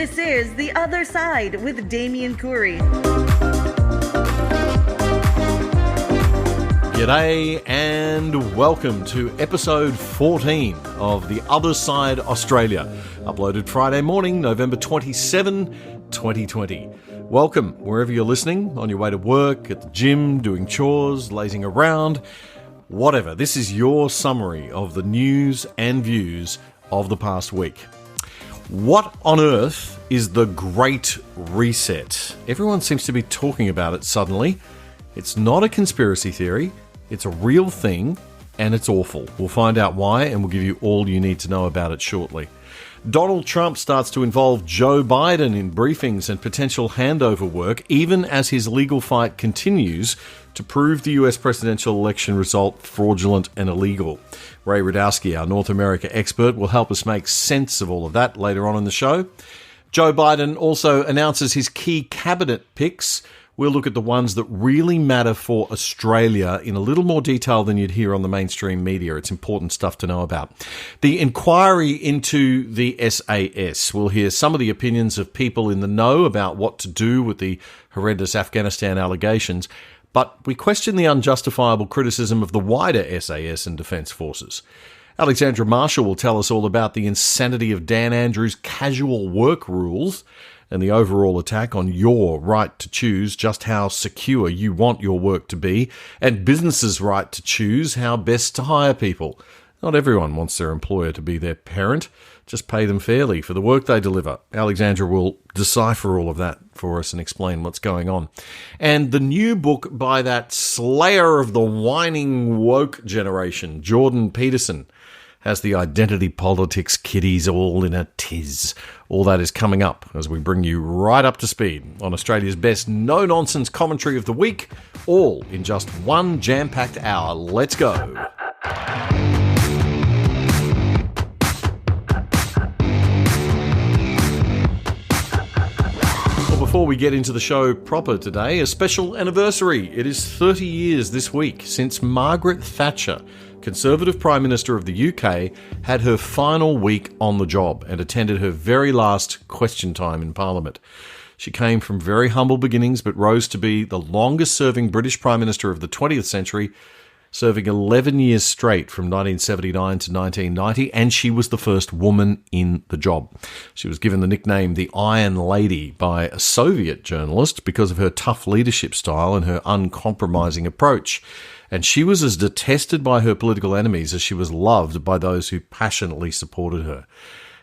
This is The Other Side with Damien Coury. G'day and welcome to episode 14 of The Other Side Australia, uploaded Friday morning, November 27, 2020. Welcome wherever you're listening, on your way to work, at the gym, doing chores, lazing around, whatever. This is your summary of the news and views of the past week. What on earth is the Great Reset? Everyone seems to be talking about it suddenly. It's not a conspiracy theory, it's a real thing, and it's awful. We'll find out why, and we'll give you all you need to know about it shortly. Donald Trump starts to involve Joe Biden in briefings and potential handover work, even as his legal fight continues to prove the US presidential election result fraudulent and illegal. Ray Radowski, our North America expert, will help us make sense of all of that later on in the show. Joe Biden also announces his key cabinet picks. We'll look at the ones that really matter for Australia in a little more detail than you'd hear on the mainstream media. It's important stuff to know about. The inquiry into the SAS. We'll hear some of the opinions of people in the know about what to do with the horrendous Afghanistan allegations, but we question the unjustifiable criticism of the wider SAS and Defence Forces. Alexandra Marshall will tell us all about the insanity of Dan Andrews' casual work rules and the overall attack on your right to choose just how secure you want your work to be, and businesses' right to choose how best to hire people. Not everyone wants their employer to be their parent. Just pay them fairly for the work they deliver. Alexandra will decipher all of that for us and explain what's going on. And the new book by that slayer of the whining woke generation, Jordan Peterson, has the identity politics kiddies all in a tiz. All that is coming up as we bring you right up to speed on Australia's best no-nonsense commentary of the week, all in just one jam-packed hour. Let's go. Before we get into the show proper today, a special anniversary. It is 30 years this week since Margaret Thatcher, Conservative Prime Minister of the UK, had her final week on the job and attended her very last question time in Parliament. She came from very humble beginnings but rose to be the longest-serving British Prime Minister of the 20th century, serving 11 years straight from 1979 to 1990, and she was the first woman in the job. She was given the nickname the Iron Lady by a Soviet journalist because of her tough leadership style and her uncompromising approach. And she was as detested by her political enemies as she was loved by those who passionately supported her.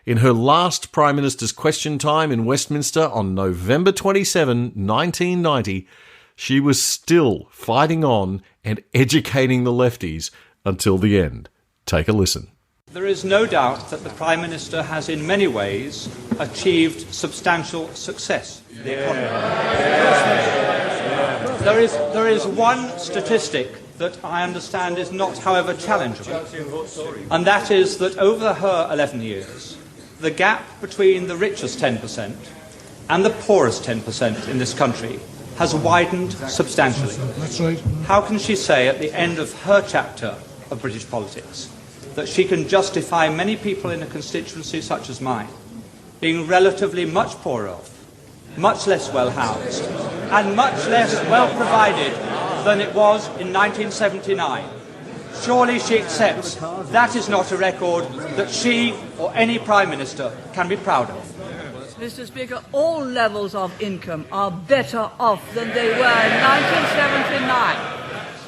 In her last Prime Minister's question time in Westminster on November 27, 1990, she was still fighting on and educating the lefties until the end. Take a listen. There is no doubt that the Prime Minister has in many ways achieved substantial success in the economy. There is one statistic that I understand is not, however, challengeable, and that is that over her 11 years, the gap between the richest 10% and the poorest 10% in this country has widened substantially. That's right. How can she say at the end of her chapter of British politics that she can justify many people in a constituency such as mine being relatively much poorer off, much less well housed, and much less well provided than it was in 1979? Surely she accepts that is not a record that she or any Prime Minister can be proud of. Mr. Speaker, all levels of income are better off than they were in 1979.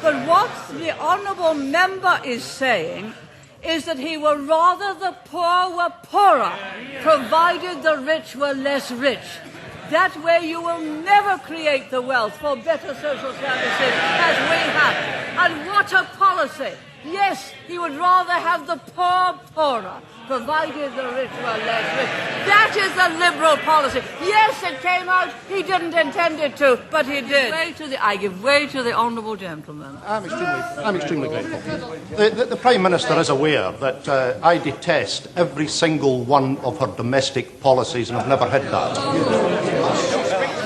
But what the honourable member is saying is that he would rather the poor were poorer, provided the rich were less rich. That way you will never create the wealth for better social services as we have. And what a policy! Yes, he would rather have the poor poorer, provided the rich were less rich. That is a Liberal policy. Yes, it came out. He didn't intend it to, but he did. I give way to the honourable gentleman. I'm extremely grateful. The Prime Minister is aware that I detest every single one of her domestic policies, and I've never hid that.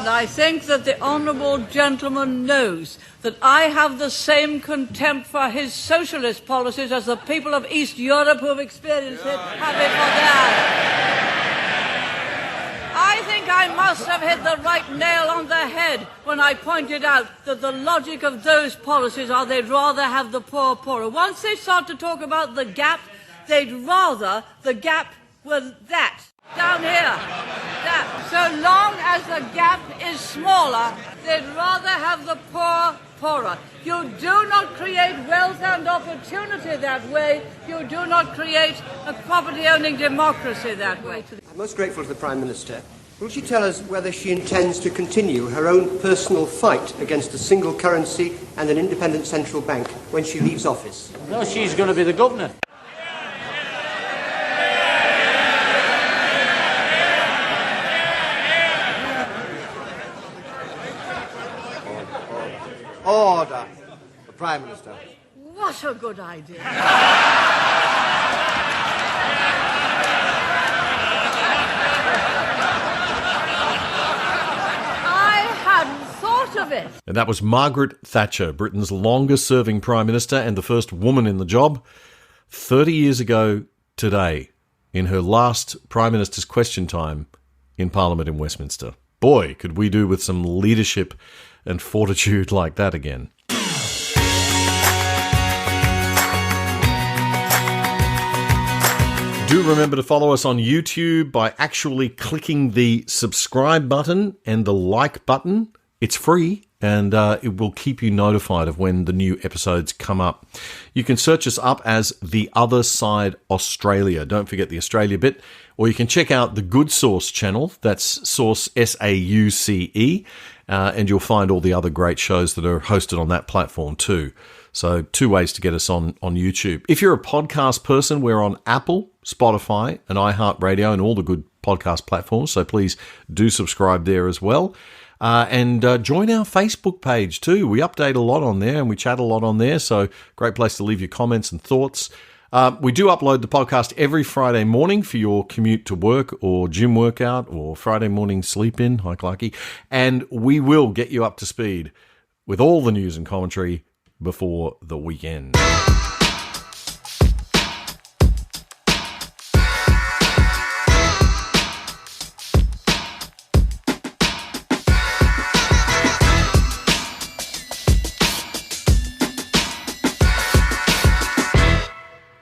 And I think that the honourable gentleman knows that I have the same contempt for his socialist policies as the people of East Europe who have experienced it have it for theirs. I think I must have hit the right nail on the head when I pointed out that the logic of those policies are they'd rather have the poor poorer. Once they start to talk about the gap, they'd rather the gap was that. Down here. That. So long as the gap is smaller, they'd rather have the poor poorer. You do not create wealth and opportunity that way. You do not create a property-owning democracy that way. I'm most grateful to the Prime Minister. Will she tell us whether she intends to continue her own personal fight against a single currency and an independent central bank when she leaves office? No, she's going to be the governor. Order. The Prime Minister. What a good idea. Of it. And that was Margaret Thatcher, Britain's longest-serving Prime Minister and the first woman in the job, 30 years ago today, in her last Prime Minister's question time in Parliament in Westminster. Boy, could we do with some leadership and fortitude like that again. Do remember to follow us on YouTube by actually clicking the subscribe button and the like button. It's free, and it will keep you notified of when the new episodes come up. You can search us up as The Other Side Australia. Don't forget the Australia bit. Or you can check out the Good Source channel. That's Source, S-A-U-C-E. And you'll find all the other great shows that are hosted on that platform too. So 2 ways to get us on YouTube. If you're a podcast person, we're on Apple, Spotify, and iHeartRadio, and all the good podcast platforms. So please do subscribe there as well. And join our Facebook page too. We update a lot on there and we chat a lot on there. So great place to leave your comments and thoughts. We do upload the podcast every Friday morning for your commute to work or gym workout or Friday morning sleep in, hi Clarky. And we will get you up to speed with all the news and commentary before the weekend.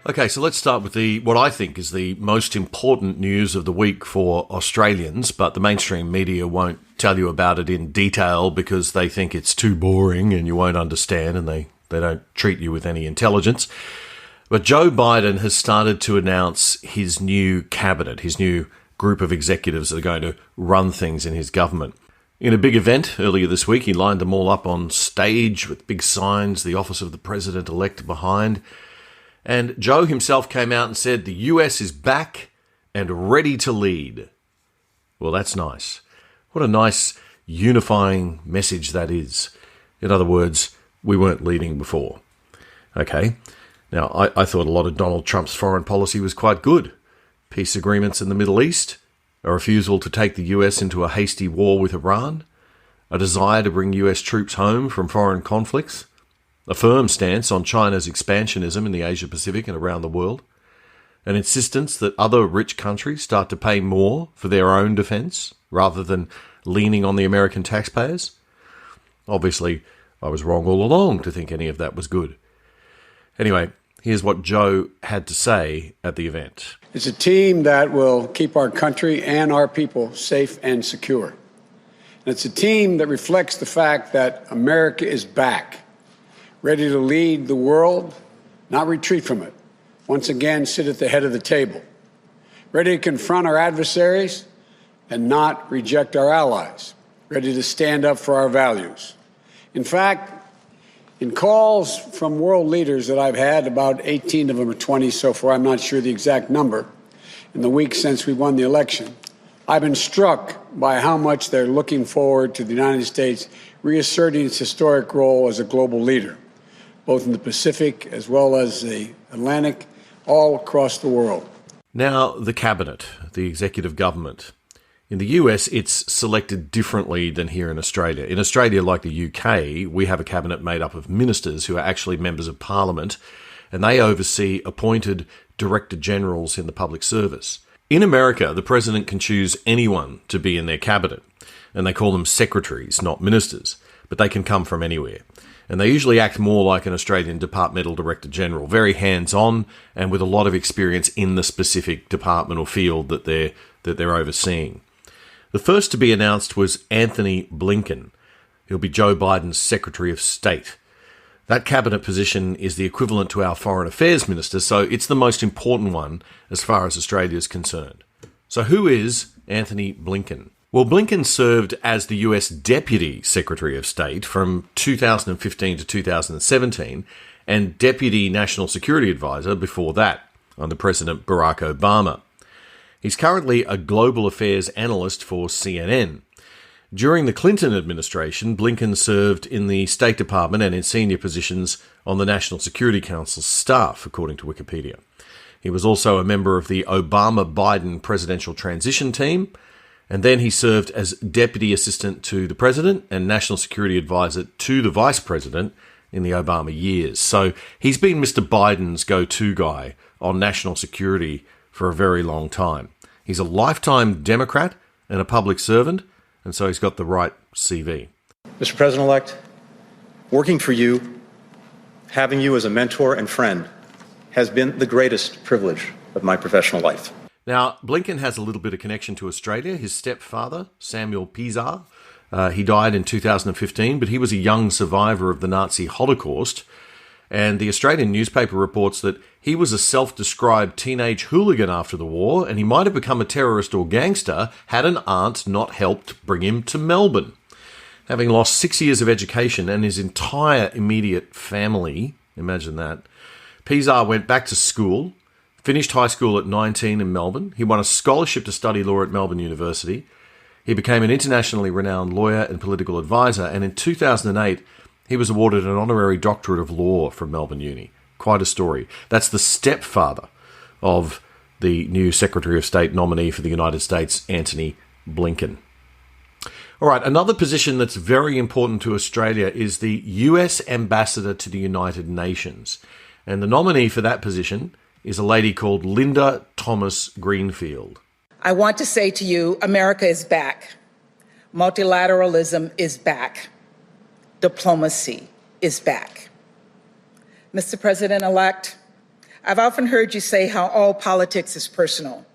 Okay, so let's start with what I think is the most important news of the week for Australians, but the mainstream media won't tell you about it in detail because they think it's too boring and you won't understand, and they don't treat you with any intelligence. But Joe Biden has started to announce his new cabinet, his new group of executives that are going to run things in his government. In a big event earlier this week, he lined them all up on stage with big signs, the office of the president-elect behind. And Joe himself came out and said the US is back and ready to lead. Well, that's nice. What a nice unifying message that is. In other words, we weren't leading before. Okay, now I thought a lot of Donald Trump's foreign policy was quite good. Peace agreements in the Middle East, a refusal to take the US into a hasty war with Iran, a desire to bring US troops home from foreign conflicts, a firm stance on China's expansionism in the Asia-Pacific and around the world, an insistence that other rich countries start to pay more for their own defence rather than leaning on the American taxpayers. Obviously, I was wrong all along to think any of that was good. Anyway, here's what Joe had to say at the event. It's a team that will keep our country and our people safe and secure. And it's a team that reflects the fact that America is back, ready to lead the world, not retreat from it. Once again, sit at the head of the table, ready to confront our adversaries and not reject our allies, ready to stand up for our values. In fact, in calls from world leaders that I've had, about 18 of them or 20 so far, I'm not sure the exact number, in the weeks since we won the election, I've been struck by how much they're looking forward to the United States reasserting its historic role as a global leader, both in the Pacific as well as the Atlantic, all across the world. Now, the cabinet, the executive government. In the US, it's selected differently than here in Australia. In Australia, like the UK, we have a cabinet made up of ministers who are actually members of parliament, and they oversee appointed director generals in the public service. In America, the president can choose anyone to be in their cabinet, and they call them secretaries, not ministers, but they can come from anywhere. And they usually act more like an Australian Departmental Director General, very hands-on and with a lot of experience in the specific department or field that they're overseeing. The first to be announced was Anthony Blinken. He'll be Joe Biden's Secretary of State. That cabinet position is the equivalent to our Foreign Affairs Minister, so it's the most important one as far as Australia is concerned. So who is Anthony Blinken? Well, Blinken served as the US Deputy Secretary of State from 2015 to 2017 and Deputy National Security Advisor before that under President Barack Obama. He's currently a global affairs analyst for CNN. During the Clinton administration, Blinken served in the State Department and in senior positions on the National Security Council's staff, according to Wikipedia. He was also a member of the Obama-Biden presidential transition team, and then he served as Deputy Assistant to the President and National Security Advisor to the Vice President in the Obama years. So he's been Mr. Biden's go-to guy on national security for a very long time. He's a lifetime Democrat and a public servant, and so he's got the right CV. Mr. President-elect, working for you, having you as a mentor and friend, has been the greatest privilege of my professional life. Now, Blinken has a little bit of connection to Australia. His stepfather, Samuel Pisar, he died in 2015, but he was a young survivor of the Nazi Holocaust. And the Australian newspaper reports that he was a self-described teenage hooligan after the war, and he might have become a terrorist or gangster had an aunt not helped bring him to Melbourne. Having lost 6 years of education and his entire immediate family, imagine that, Pisar went back to school, finished high school at 19 in Melbourne. He won a scholarship to study law at Melbourne University. He became an internationally renowned lawyer and political advisor, and in 2008, he was awarded an honorary doctorate of law from Melbourne Uni. Quite a story. That's the stepfather of the new Secretary of State nominee for the United States, Anthony Blinken. All right, another position that's very important to Australia is the US Ambassador to the United Nations. And the nominee for that position is a lady called Linda Thomas Greenfield. I want to say to you, America is back. Multilateralism is back. Diplomacy is back. Mr. President-elect, I've often heard you say how all politics is personal,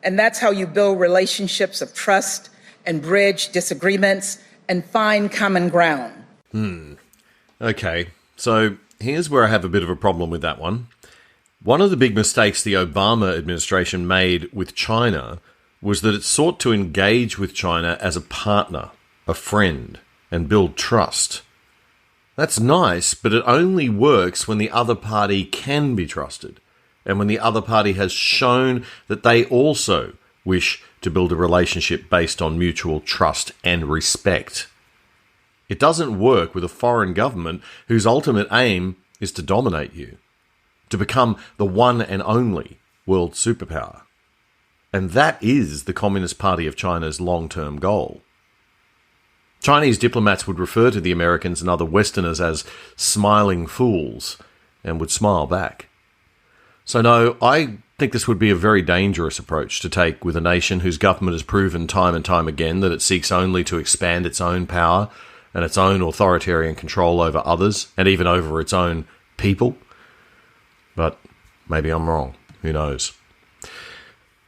and that's how you build relationships of trust and bridge disagreements and find common ground. Okay, so here's where I have a bit of a problem with that one. One of the big mistakes the Obama administration made with China was that it sought to engage with China as a partner, a friend, and build trust. That's nice, but it only works when the other party can be trusted, and when the other party has shown that they also wish to build a relationship based on mutual trust and respect. It doesn't work with a foreign government whose ultimate aim is to dominate you, to become the one and only world superpower. And that is the Communist Party of China's long-term goal. Chinese diplomats would refer to the Americans and other Westerners as smiling fools and would smile back. So no, I think this would be a very dangerous approach to take with a nation whose government has proven time and time again that it seeks only to expand its own power and its own authoritarian control over others and even over its own people. But maybe I'm wrong. Who knows?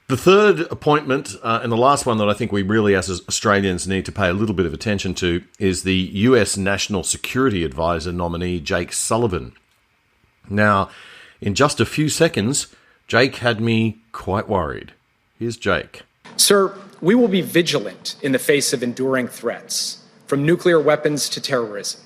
The third appointment, and the last one that I think we really as Australians need to pay a little bit of attention to, is the US National Security Advisor nominee, Jake Sullivan. Now, in just a few seconds, Jake had me quite worried. Here's Jake. Sir, we will be vigilant in the face of enduring threats, from nuclear weapons to terrorism.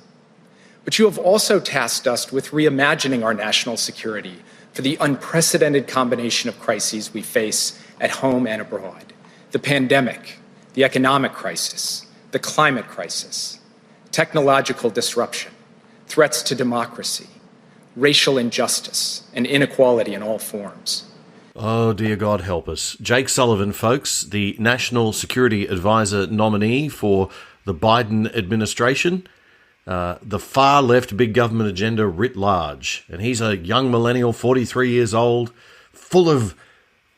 But you have also tasked us with reimagining our national security for the unprecedented combination of crises we face at home and abroad. The pandemic, the economic crisis, the climate crisis, technological disruption, threats to democracy, racial injustice, and inequality in all forms. Oh, dear God help us. Jake Sullivan, folks, the National Security Advisor nominee for the Biden administration, the far-left big government agenda writ large. And he's a young millennial, 43 years old, full of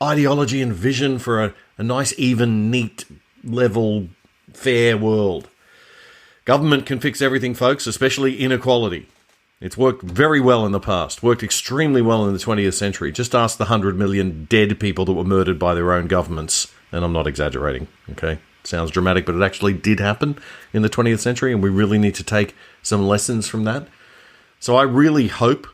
ideology and vision for a nice, even, neat, level, fair world. Government can fix everything, folks, especially inequality. It's worked very well in the past, worked extremely well in the 20th century. Just ask the 100 million dead people that were murdered by their own governments. And I'm not exaggerating, okay? Sounds dramatic, but it actually did happen in the 20th century, and we really need to take some lessons from that. So I really hope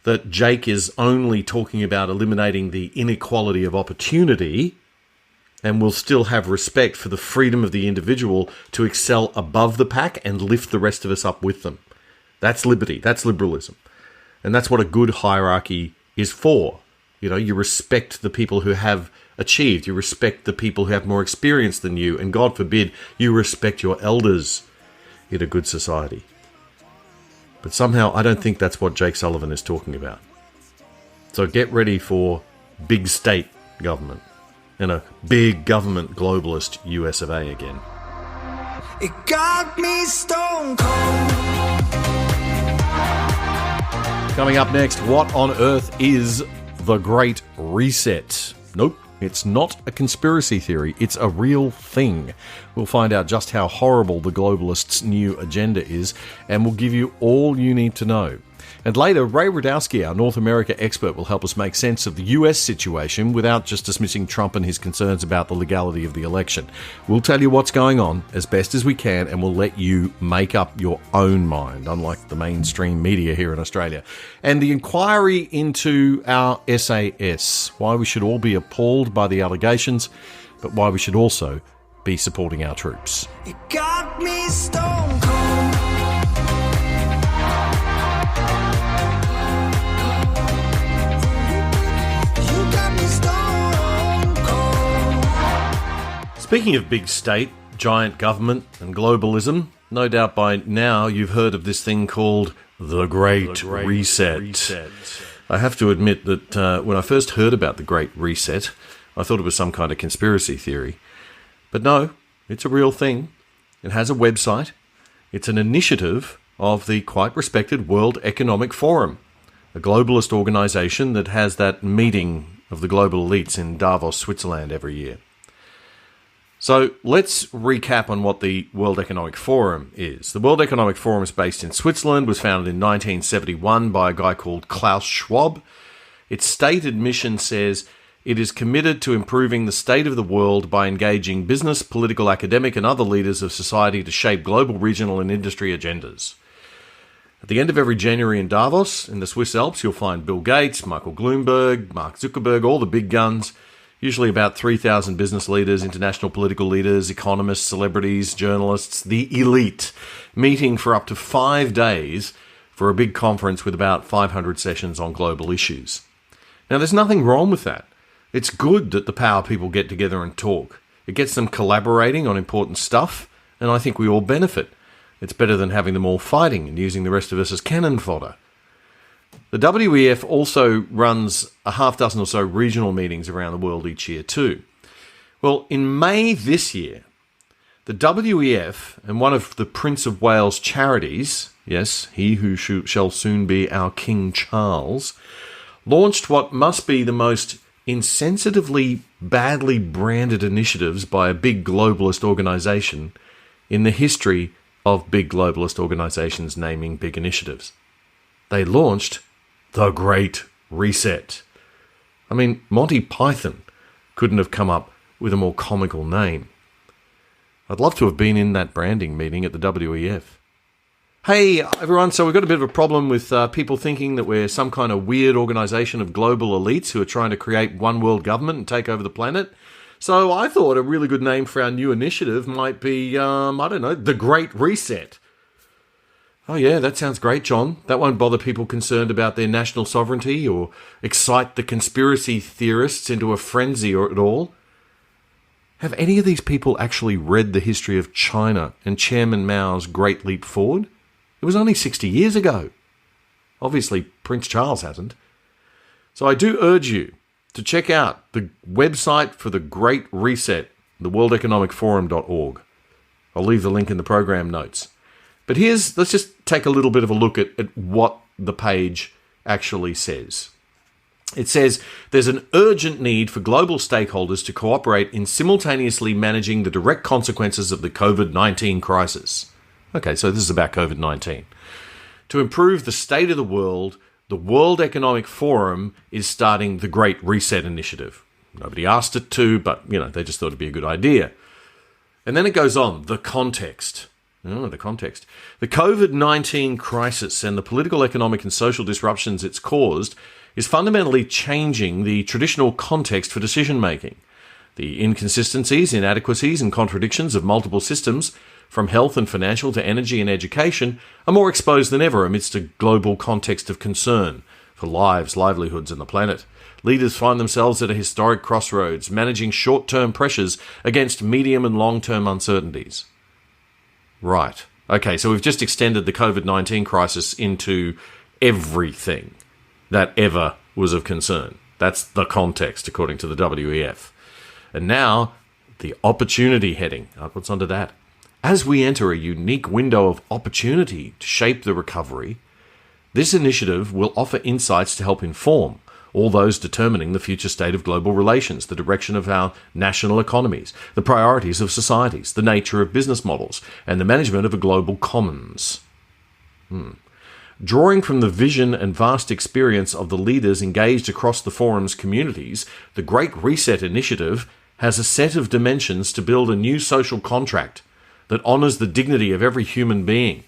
that Jake is only talking about eliminating the inequality of opportunity, and will still have respect for the freedom of the individual to excel above the pack and lift the rest of us up with them. That's liberty. That's liberalism. And that's what a good hierarchy is for. You know, you respect the people who have achieved. You respect the people who have more experience than you. And God forbid, you respect your elders in a good society. But somehow, I don't think that's what Jake Sullivan is talking about. So get ready for big state government and a big government globalist US of A again. It got me stone cold. Coming up next, what on earth is the Great Reset? Nope, it's not a conspiracy theory. It's a real thing. We'll find out just how horrible the globalists' new agenda is, and we'll give you all you need to know. And later, Ray Radowski, our North America expert, will help us make sense of the US situation without just dismissing Trump and his concerns about the legality of the election. We'll tell you what's going on as best as we can, and we'll let you make up your own mind, unlike the mainstream media here in Australia. And the inquiry into our SAS, why we should all be appalled by the allegations, but why we should also be supporting our troops. It got me stone cold. Speaking of big state, giant government and globalism, no doubt by now you've heard of this thing called the Great Reset. I have to admit that when I first heard about the Great Reset, I thought it was some kind of conspiracy theory. But no, it's a real thing. It has a website. It's an initiative of the quite respected World Economic Forum, a globalist organisation that has that meeting of the global elites in Davos, Switzerland every year. So let's recap on what the World Economic Forum is. The World Economic Forum is based in Switzerland, was founded in 1971 by a guy called Klaus Schwab. Its stated mission says it is committed to improving the state of the world by engaging business, political, academic and other leaders of society to shape global, regional and industry agendas. At the end of every January in Davos, in the Swiss Alps, you'll find Bill Gates, Michael Bloomberg, Mark Zuckerberg, all the big guns. Usually about 3,000 business leaders, international political leaders, economists, celebrities, journalists, the elite, meeting for up to 5 days for a big conference with about 500 sessions on global issues. Now, there's nothing wrong with that. It's good that the power people get together and talk. It gets them collaborating on important stuff, and I think we all benefit. It's better than having them all fighting and using the rest of us as cannon fodder. The WEF also runs a half dozen or so regional meetings around the world each year too. Well, in May this year, the WEF and one of the Prince of Wales charities, yes, he who shall soon be our King Charles, launched what must be the most insensitively badly branded initiatives by a big globalist organisation in the history of big globalist organisations naming big initiatives. They launched the Great Reset. I mean, Monty Python couldn't have come up with a more comical name. I'd love to have been in that branding meeting at the WEF. Hey, everyone, so we've got a bit of a problem with people thinking that we're some kind of weird organisation of global elites who are trying to create one world government and take over the planet. So I thought a really good name for our new initiative might be, the Great Reset. Oh yeah, that sounds great, John. That won't bother people concerned about their national sovereignty or excite the conspiracy theorists into a frenzy or at all. Have any of these people actually read the history of China and Chairman Mao's Great Leap Forward? It was only 60 years ago. Obviously, Prince Charles hasn't. So I do urge you to check out the website for the Great Reset, theworldeconomicforum.org. I'll leave the link in the program notes. But let's just take a little bit of a look at what the page actually says. It says there's an urgent need for global stakeholders to cooperate in simultaneously managing the direct consequences of the COVID-19 crisis. Okay, so this is about COVID-19. To improve the state of the World Economic Forum is starting the Great Reset Initiative. Nobody asked it to, but, they just thought it'd be a good idea. And then it goes on, the context. Oh, the context. The COVID-19 crisis and the political, economic and social disruptions it's caused is fundamentally changing the traditional context for decision-making. The inconsistencies, inadequacies and contradictions of multiple systems, from health and financial to energy and education, are more exposed than ever amidst a global context of concern for lives, livelihoods and the planet. Leaders find themselves at a historic crossroads, managing short-term pressures against medium and long-term uncertainties. Right. Okay, so we've just extended the COVID-19 crisis into everything that ever was of concern. That's the context, according to the WEF. And now, the opportunity heading. What's under that? As we enter a unique window of opportunity to shape the recovery, this initiative will offer insights to help inform all those determining the future state of global relations, the direction of our national economies, the priorities of societies, the nature of business models, and the management of a global commons. Drawing from the vision and vast experience of the leaders engaged across the forum's communities, the Great Reset Initiative has a set of dimensions to build a new social contract that honours the dignity of every human being.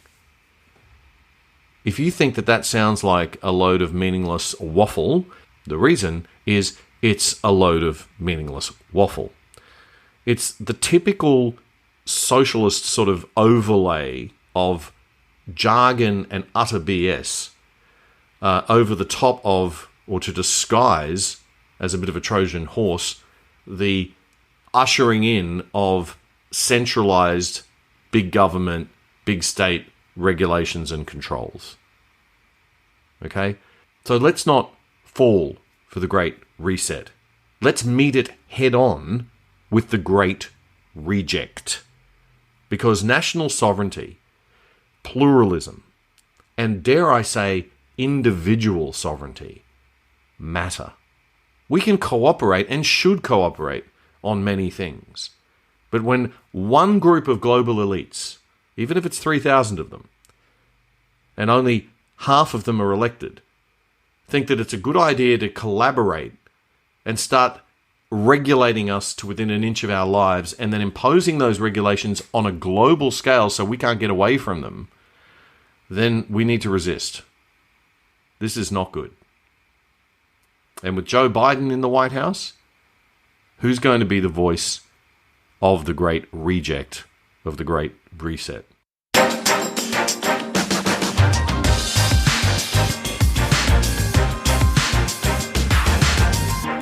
If you think that sounds like a load of meaningless waffle, the reason is it's a load of meaningless waffle. It's the typical socialist sort of overlay of jargon and utter BS over the top of, or to disguise as a bit of a Trojan horse, the ushering in of centralized big government, big state regulations and controls. Okay? So let's not fall for the Great Reset. Let's meet it head on with the Great Reject. Because national sovereignty, pluralism, and dare I say, individual sovereignty matter. We can cooperate and should cooperate on many things. But when one group of global elites, even if it's 3,000 of them, and only half of them are elected, think that it's a good idea to collaborate and start regulating us to within an inch of our lives and then imposing those regulations on a global scale so we can't get away from them, then we need to resist. This is not good. And with Joe Biden in the White House, who's going to be the voice of the Great Reject, of the Great Reset?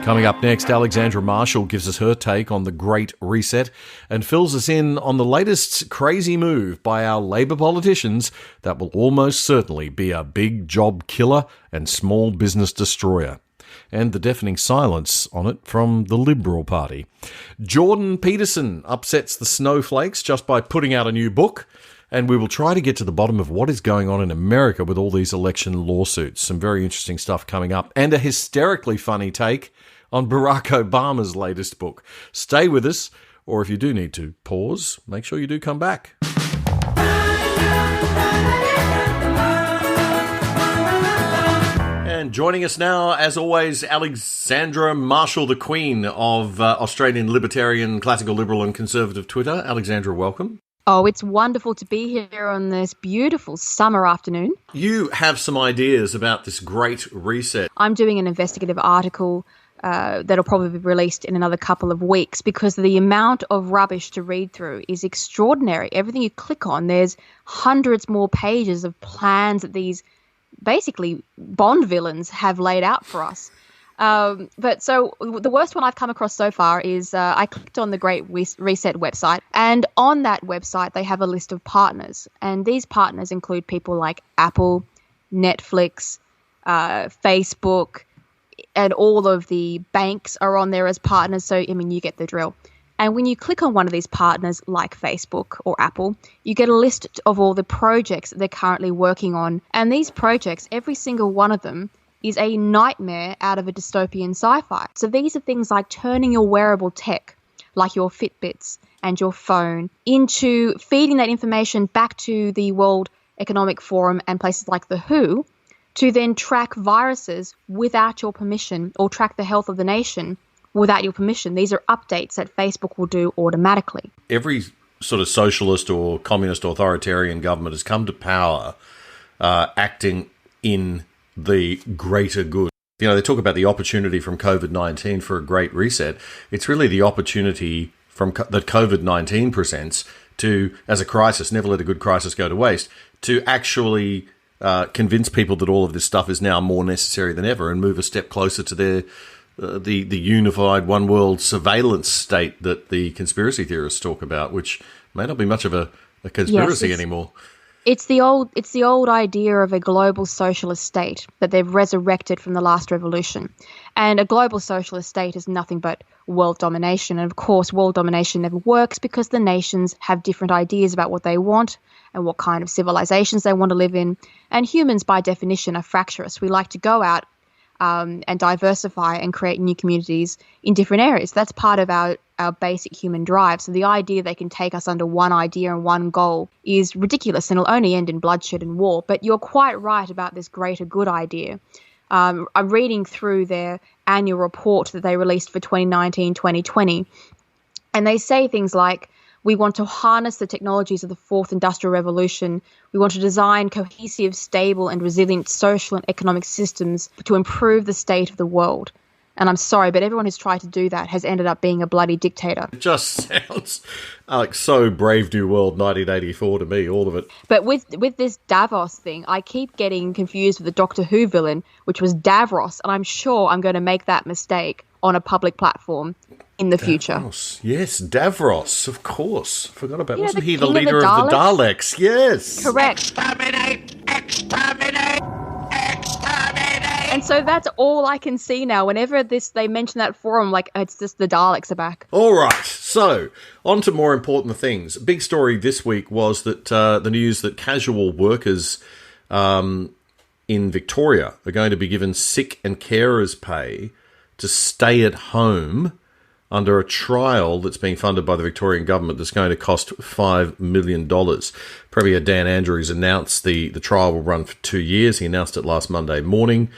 Coming up next, Alexandra Marshall gives us her take on the Great Reset and fills us in on the latest crazy move by our Labor politicians that will almost certainly be a big job killer and small business destroyer. And the deafening silence on it from the Liberal Party. Jordan Peterson upsets the snowflakes just by putting out a new book. And we will try to get to the bottom of what is going on in America with all these election lawsuits. Some very interesting stuff coming up. And a hysterically funny take on Barack Obama's latest book. Stay with us, or if you do need to pause, make sure you do come back. And joining us now, as always, Alexandra Marshall, the queen of Australian libertarian, classical liberal and conservative Twitter. Alexandra, welcome. Oh, it's wonderful to be here on this beautiful summer afternoon. You have some ideas about this Great Reset. I'm doing an investigative article that'll probably be released in another couple of weeks because the amount of rubbish to read through is extraordinary. Everything you click on, there's hundreds more pages of plans that these basically Bond villains have laid out for us. But so the worst one I've come across so far is I clicked on the Great Reset website, and on that website they have a list of partners, and these partners include people like Apple, Netflix, Facebook, and all of the banks are on there as partners. So, I mean, you get the drill. And when you click on one of these partners like Facebook or Apple, you get a list of all the projects that they're currently working on. And these projects, every single one of them is a nightmare out of a dystopian sci-fi. So these are things like turning your wearable tech, like your Fitbits and your phone, into feeding that information back to the World Economic Forum and places like the WHO to then track viruses without your permission, or track the health of the nation without your permission. These are updates that Facebook will do automatically. Every sort of socialist or communist authoritarian government has come to power acting in the greater good. You know, they talk about the opportunity from COVID-19 for a great reset. It's really the opportunity that COVID-19 presents to, as a crisis, never let a good crisis go to waste, to actually convince people that all of this stuff is now more necessary than ever and move a step closer to their the unified one world surveillance state that the conspiracy theorists talk about, which may not be much of a conspiracy anymore. It's the old idea of a global socialist state that they've resurrected from the last revolution. And a global socialist state is nothing but world domination. And of course, world domination never works because the nations have different ideas about what they want and what kind of civilizations they want to live in. And humans, by definition, are fractious. We like to go out and diversify and create new communities in different areas. That's part of our basic human drive. So the idea they can take us under one idea and one goal is ridiculous, and it'll only end in bloodshed and war. But you're quite right about this greater good idea. I'm reading through their annual report that they released for 2019-2020, and they say things like, we want to harness the technologies of the fourth industrial revolution. We want to design cohesive, stable and resilient social and economic systems to improve the state of the world. And I'm sorry, but everyone who's tried to do that has ended up being a bloody dictator. It just sounds like so Brave New World 1984 to me, all of it. But with this Davos thing, I keep getting confused with the Doctor Who villain, which was Davros, and I'm sure I'm going to make that mistake on a public platform in the future. Yes, Davros, of course. Forgot about, wasn't he the king leader of the Daleks? Yes. Correct. Exterminate! Exterminate! Exterminate! And so that's all I can see now. Whenever they mention that forum, like, it's just the Daleks are back. All right, so on to more important things. Big story this week was that the news that casual workers in Victoria are going to be given sick and carers pay to stay at home under a trial that's being funded by the Victorian government that's going to cost $5 million. Premier Dan Andrews announced the trial will run for 2 years. He announced it last Monday morning,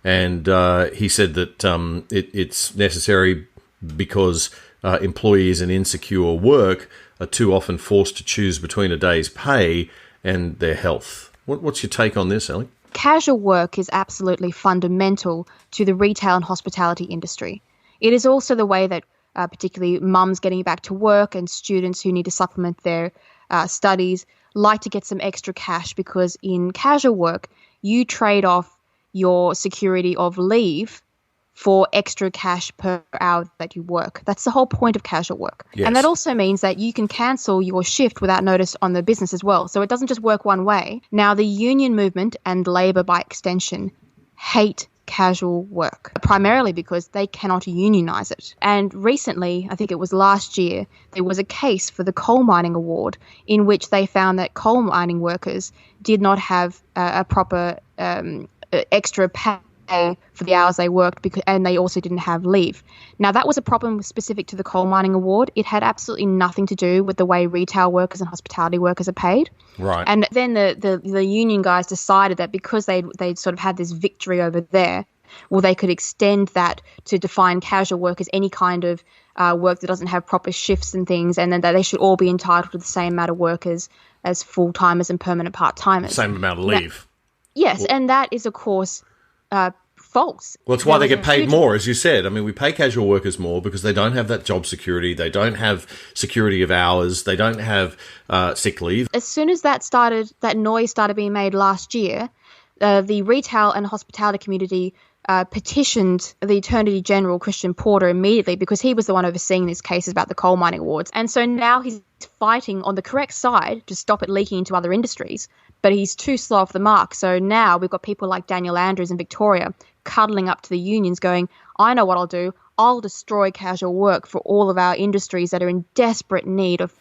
and he said that it's necessary because employees in insecure work are too often forced to choose between a day's pay and their health. What's your take on this, Ellie? Casual work is absolutely fundamental to the retail and hospitality industry. It is also the way that particularly mums getting back to work and students who need to supplement their studies like to get some extra cash, because in casual work, you trade off your security of leave for extra cash per hour that you work. That's the whole point of casual work. Yes. And that also means that you can cancel your shift without notice on the business as well. So it doesn't just work one way. Now, the union movement and Labor by extension hate casual work, primarily because they cannot unionize it. And recently, I think it was last year, there was a case for the coal mining award in which they found that coal mining workers did not have a proper extra pay for the hours they worked, and they also didn't have leave. Now, that was a problem specific to the coal mining award. It had absolutely nothing to do with the way retail workers and hospitality workers are paid. Right. And then the union guys decided that because they'd sort of had this victory over there, well, they could extend that to define casual work as any kind of work that doesn't have proper shifts and things, and then that they should all be entitled to the same amount of work as full-timers and permanent part-timers. Same amount of leave. Yes, and that is, of course, false. Well, it's why they get paid more, as you said. I mean, we pay casual workers more because they don't have that job security. They don't have security of hours. They don't have sick leave. As soon as that noise started being made last year, the retail and hospitality community petitioned the Attorney General, Christian Porter, immediately, because he was the one overseeing these cases about the coal mining awards. And so now he's fighting on the correct side to stop it leaking into other industries, but he's too slow off the mark. So now we've got people like Daniel Andrews in Victoria cuddling up to the unions going, I know what I'll do. I'll destroy casual work for all of our industries that are in desperate need of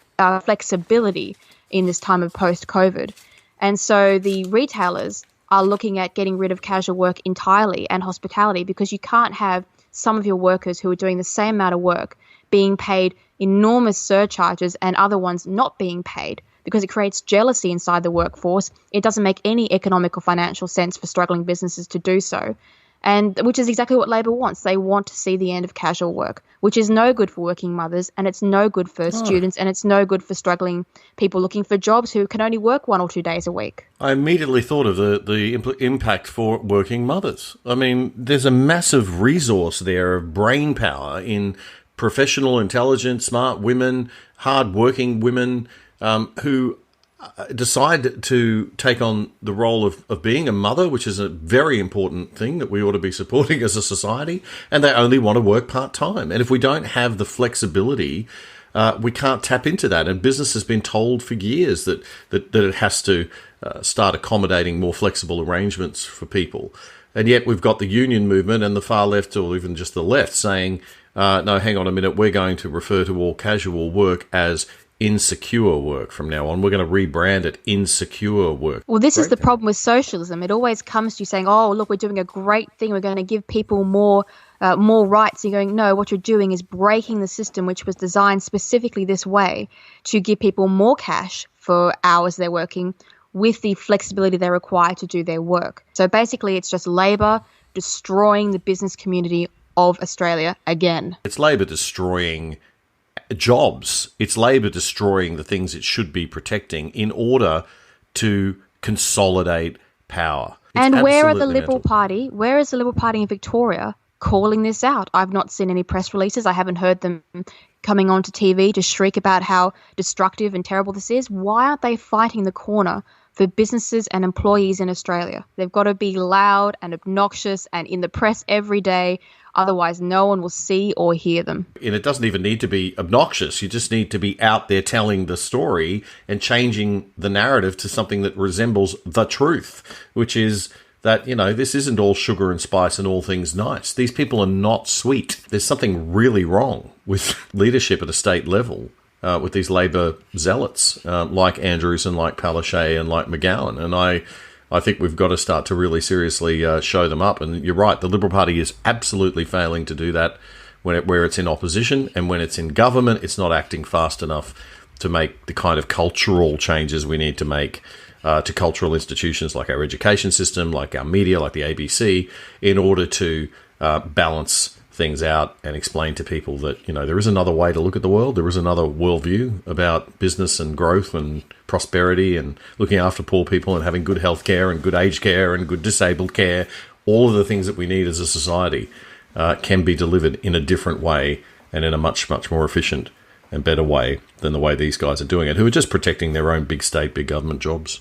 flexibility in this time of post-COVID. And so the retailers are looking at getting rid of casual work entirely and hospitality, because you can't have some of your workers who are doing the same amount of work being paid enormous surcharges and other ones not being paid, because it creates jealousy inside the workforce. It doesn't make any economic or financial sense for struggling businesses to do so, and which is exactly what Labor wants. They want to see the end of casual work, which is no good for working mothers, and it's no good for students, and it's no good for struggling people looking for jobs who can only work 1 or 2 days a week. I immediately thought of the impact for working mothers. I mean, there's a massive resource there of brain power in professional, intelligent, smart women, hard-working women who decide to take on the role of being a mother, which is a very important thing that we ought to be supporting as a society, and they only want to work part-time. And if we don't have the flexibility, we can't tap into that. And business has been told for years that it has to start accommodating more flexible arrangements for people. And yet we've got the union movement and the far left, or even just the left, saying, no, hang on a minute, we're going to refer to all casual work as insecure work from now on. We're going to rebrand it insecure work. Well, this is the problem with socialism. It always comes to you saying, oh, look, we're doing a great thing. We're going to give people more rights. And you're going, no, what you're doing is breaking the system, which was designed specifically this way to give people more cash for hours they're working with the flexibility they require to do their work. So basically, it's just Labor destroying the business community of Australia again. It's Labor destroying jobs. It's Labor destroying the things it should be protecting in order to consolidate power. And where are the Liberal Party? Where is the Liberal Party in Victoria calling this out? I've not seen any press releases. I haven't heard them coming onto TV to shriek about how destructive and terrible this is. Why aren't they fighting the corner for businesses and employees in Australia? They've got to be loud and obnoxious and in the press every day. Otherwise, no one will see or hear them. And it doesn't even need to be obnoxious. You just need to be out there telling the story and changing the narrative to something that resembles the truth, which is that, you know, this isn't all sugar and spice and all things nice. These people are not sweet. There's something really wrong with leadership at a state level with these Labor zealots like Andrews and like Palaszczuk and like McGowan. And I think we've got to start to really seriously show them up. And you're right, the Liberal Party is absolutely failing to do that where it's in opposition, and when it's in government, it's not acting fast enough to make the kind of cultural changes we need to make to cultural institutions like our education system, like our media, like the ABC, in order to balance things out and explain to people that, you know, there is another way to look at the world. There is another worldview about business and growth and prosperity and looking after poor people and having good health care and good aged care and good disabled care. All of the things that we need as a society can be delivered in a different way and in a much, much more efficient and better way than the way these guys are doing it, who are just protecting their own big state, big government jobs.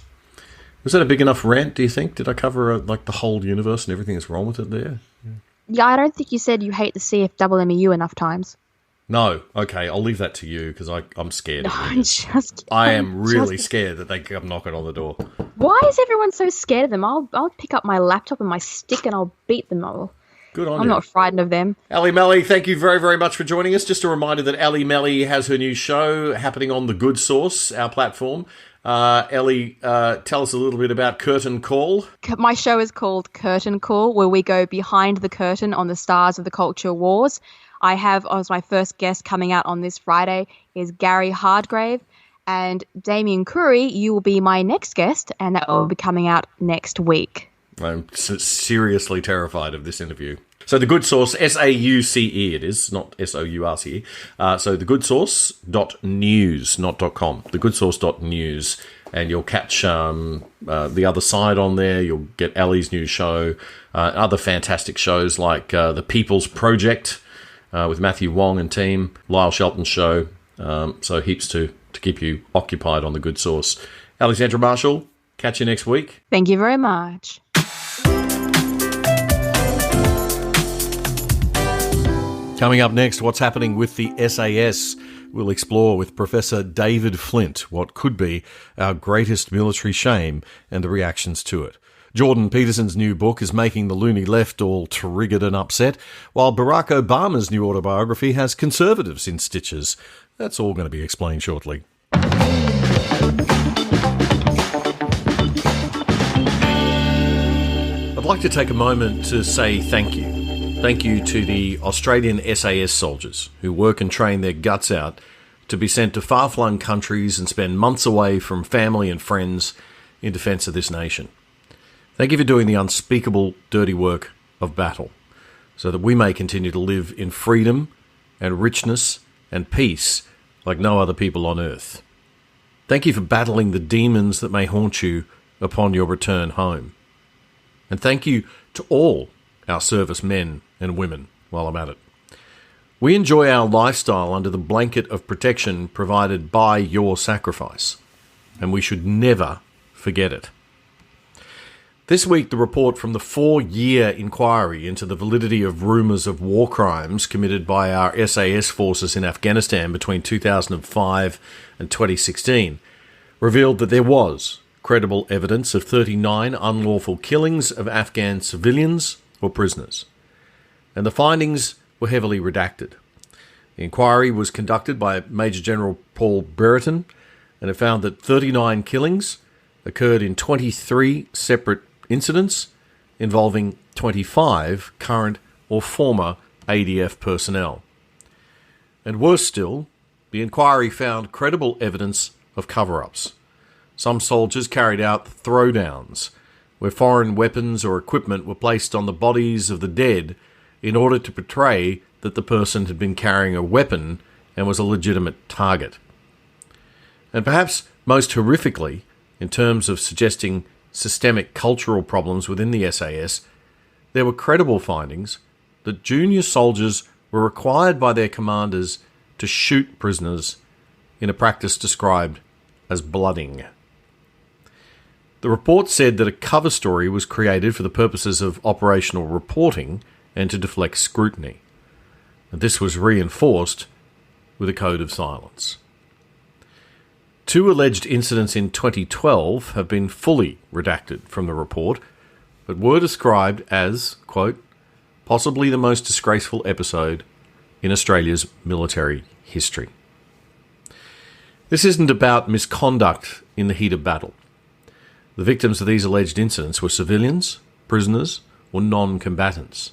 Was that a big enough rant, do you think? Did I cover like the whole universe and everything that's wrong with it there? Yeah, I don't think you said you hate the CFMMU enough times. No, okay, I'll leave that to you because I'm scared. I am really scared that they come knocking on the door. Why is everyone so scared of them? I'll pick up my laptop and my stick and I'll beat them all. Good on you. I'm not frightened of them. Ali Melly, thank you very, very much for joining us. Just a reminder that Ali Melly has her new show happening on The Good Source, our platform. Ellie, tell us a little bit about Curtain Call. My show is called Curtain Call, where we go behind the curtain on the stars of the culture wars. I have, as my first guest coming out on this Friday, is Gary Hardgrave. And Damien Curry, you will be my next guest, and that will be coming out next week. I'm seriously terrified of this interview. So The Good Source, SAUCE it is, not SOURCE. So thegoodsource.news, not .com, thegoodsource.news. And you'll catch The Other Side on there. You'll get Ali's new show. Other fantastic shows like The People's Project with Matthew Wong and team. Lyle Shelton's show. So heaps to keep you occupied on The Good Source. Alexandra Marshall, catch you next week. Thank you very much. Coming up next, what's happening with the SAS? We'll explore with Professor David Flint what could be our greatest military shame and the reactions to it. Jordan Peterson's new book is making the loony left all triggered and upset, while Barack Obama's new autobiography has conservatives in stitches. That's all going to be explained shortly. I'd like to take a moment to say thank you. Thank you to the Australian SAS soldiers who work and train their guts out to be sent to far-flung countries and spend months away from family and friends in defence of this nation. Thank you for doing the unspeakable, dirty work of battle so that we may continue to live in freedom and richness and peace like no other people on earth. Thank you for battling the demons that may haunt you upon your return home. And thank you to all our service men and women while I'm at it. We enjoy our lifestyle under the blanket of protection provided by your sacrifice, and we should never forget it. This week, the report from the 4-year inquiry into the validity of rumours of war crimes committed by our SAS forces in Afghanistan between 2005 and 2016 revealed that there was credible evidence of 39 unlawful killings of Afghan civilians or prisoners, and the findings were heavily redacted. The inquiry was conducted by Major General Paul Brereton, and it found that 39 killings occurred in 23 separate incidents involving 25 current or former ADF personnel. And worse still, the inquiry found credible evidence of cover-ups. Some soldiers carried out throwdowns, where foreign weapons or equipment were placed on the bodies of the dead in order to portray that the person had been carrying a weapon and was a legitimate target. And perhaps most horrifically, in terms of suggesting systemic cultural problems within the SAS, there were credible findings that junior soldiers were required by their commanders to shoot prisoners in a practice described as blooding. The report said that a cover story was created for the purposes of operational reporting and to deflect scrutiny. And this was reinforced with a code of silence. 2 alleged incidents in 2012 have been fully redacted from the report, but were described as, quote, possibly the most disgraceful episode in Australia's military history. This isn't about misconduct in the heat of battle. The victims of these alleged incidents were civilians, prisoners, or non-combatants.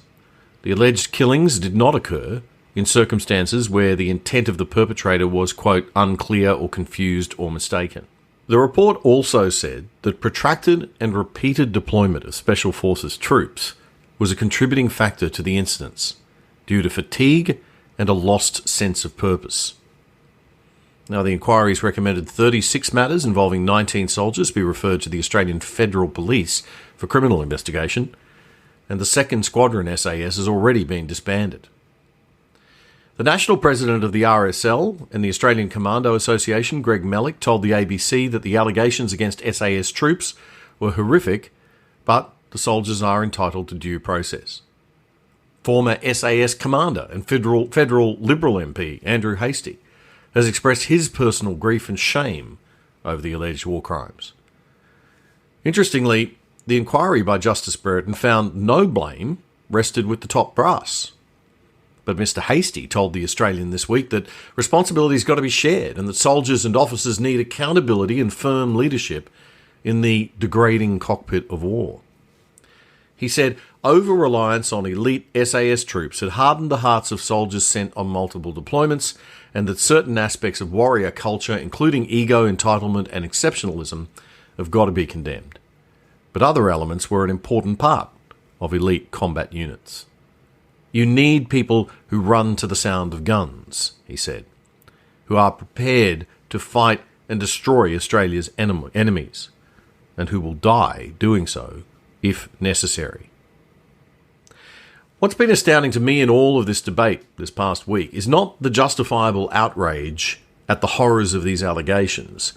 The alleged killings did not occur in circumstances where the intent of the perpetrator was, quote, unclear or confused or mistaken. The report also said that protracted and repeated deployment of Special Forces troops was a contributing factor to the incidents due to fatigue and a lost sense of purpose. Now, the inquiries recommended 36 matters involving 19 soldiers be referred to the Australian Federal Police for criminal investigation, and the 2nd Squadron SAS has already been disbanded. The National President of the RSL and the Australian Commando Association, Greg Mellick, told the ABC that the allegations against SAS troops were horrific, but the soldiers are entitled to due process. Former SAS commander and federal Liberal MP, Andrew Hastie, has expressed his personal grief and shame over the alleged war crimes. Interestingly, the inquiry by Justice Brereton found no blame rested with the top brass. But Mr. Hastie told the Australian this week that responsibility's got to be shared and that soldiers and officers need accountability and firm leadership in the degrading cockpit of war. He said over-reliance on elite SAS troops had hardened the hearts of soldiers sent on multiple deployments, and that certain aspects of warrior culture, including ego, entitlement and exceptionalism, have got to be condemned. But other elements were an important part of elite combat units. You need people who run to the sound of guns, he said, who are prepared to fight and destroy Australia's enemies, and who will die doing so if necessary. What's been astounding to me in all of this debate this past week is not the justifiable outrage at the horrors of these allegations,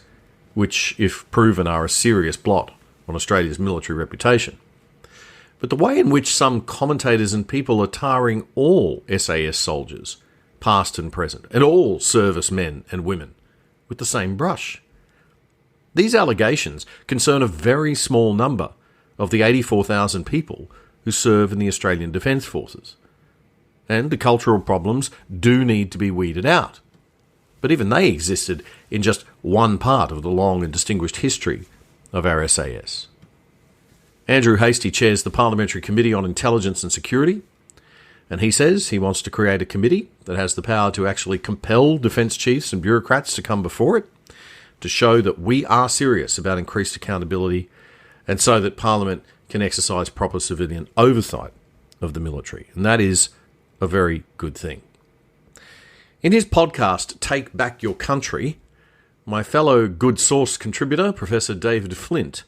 which, if proven, are a serious blot on Australia's military reputation, but the way in which some commentators and people are tarring all SAS soldiers, past and present, and all servicemen and women with the same brush. These allegations concern a very small number of the 84,000 people who serve in the Australian Defence Forces. And the cultural problems do need to be weeded out. But even they existed in just one part of the long and distinguished history of our SAS. Andrew Hastie chairs the Parliamentary Committee on Intelligence and Security, and he says he wants to create a committee that has the power to actually compel defence chiefs and bureaucrats to come before it, to show that we are serious about increased accountability, and so that Parliament can exercise proper civilian oversight of the military. And that is a very good thing. In his podcast, Take Back Your Country, my fellow Good Source contributor, Professor David Flint,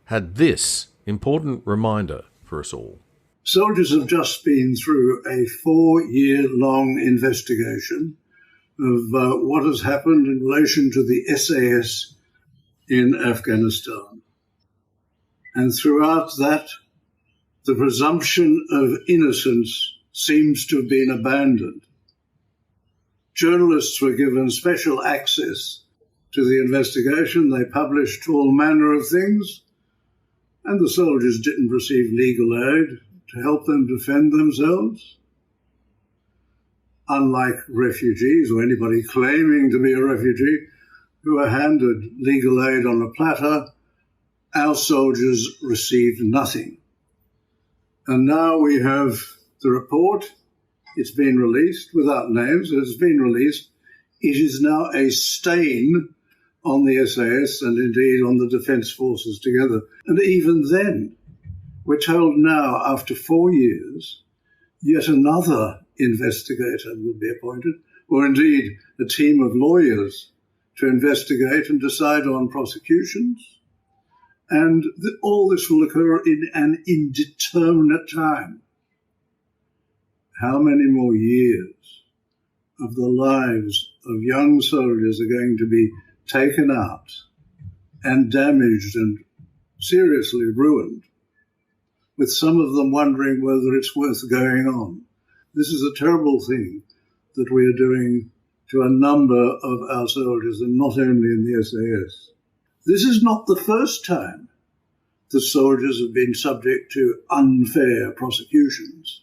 had this important reminder for us all. Soldiers have just been through a 4-year-long investigation of what has happened in relation to the SAS in Afghanistan. And throughout that, the presumption of innocence seems to have been abandoned. Journalists were given special access to the investigation. They published all manner of things, and the soldiers didn't receive legal aid to help them defend themselves. Unlike refugees or anybody claiming to be a refugee who are handed legal aid on a platter, our soldiers received nothing. And now we have the report. It's been released without names. It's been released. It is now a stain on the SAS and indeed on the Defence Forces together. And even then, we're told now, after 4 years, yet another investigator will be appointed, or indeed a team of lawyers to investigate and decide on prosecutions. And all this will occur in an indeterminate time. How many more years of the lives of young soldiers are going to be taken out and damaged and seriously ruined, with some of them wondering whether it's worth going on? This is a terrible thing that we are doing to a number of our soldiers, and not only in the SAS. This is not the first time the soldiers have been subject to unfair prosecutions.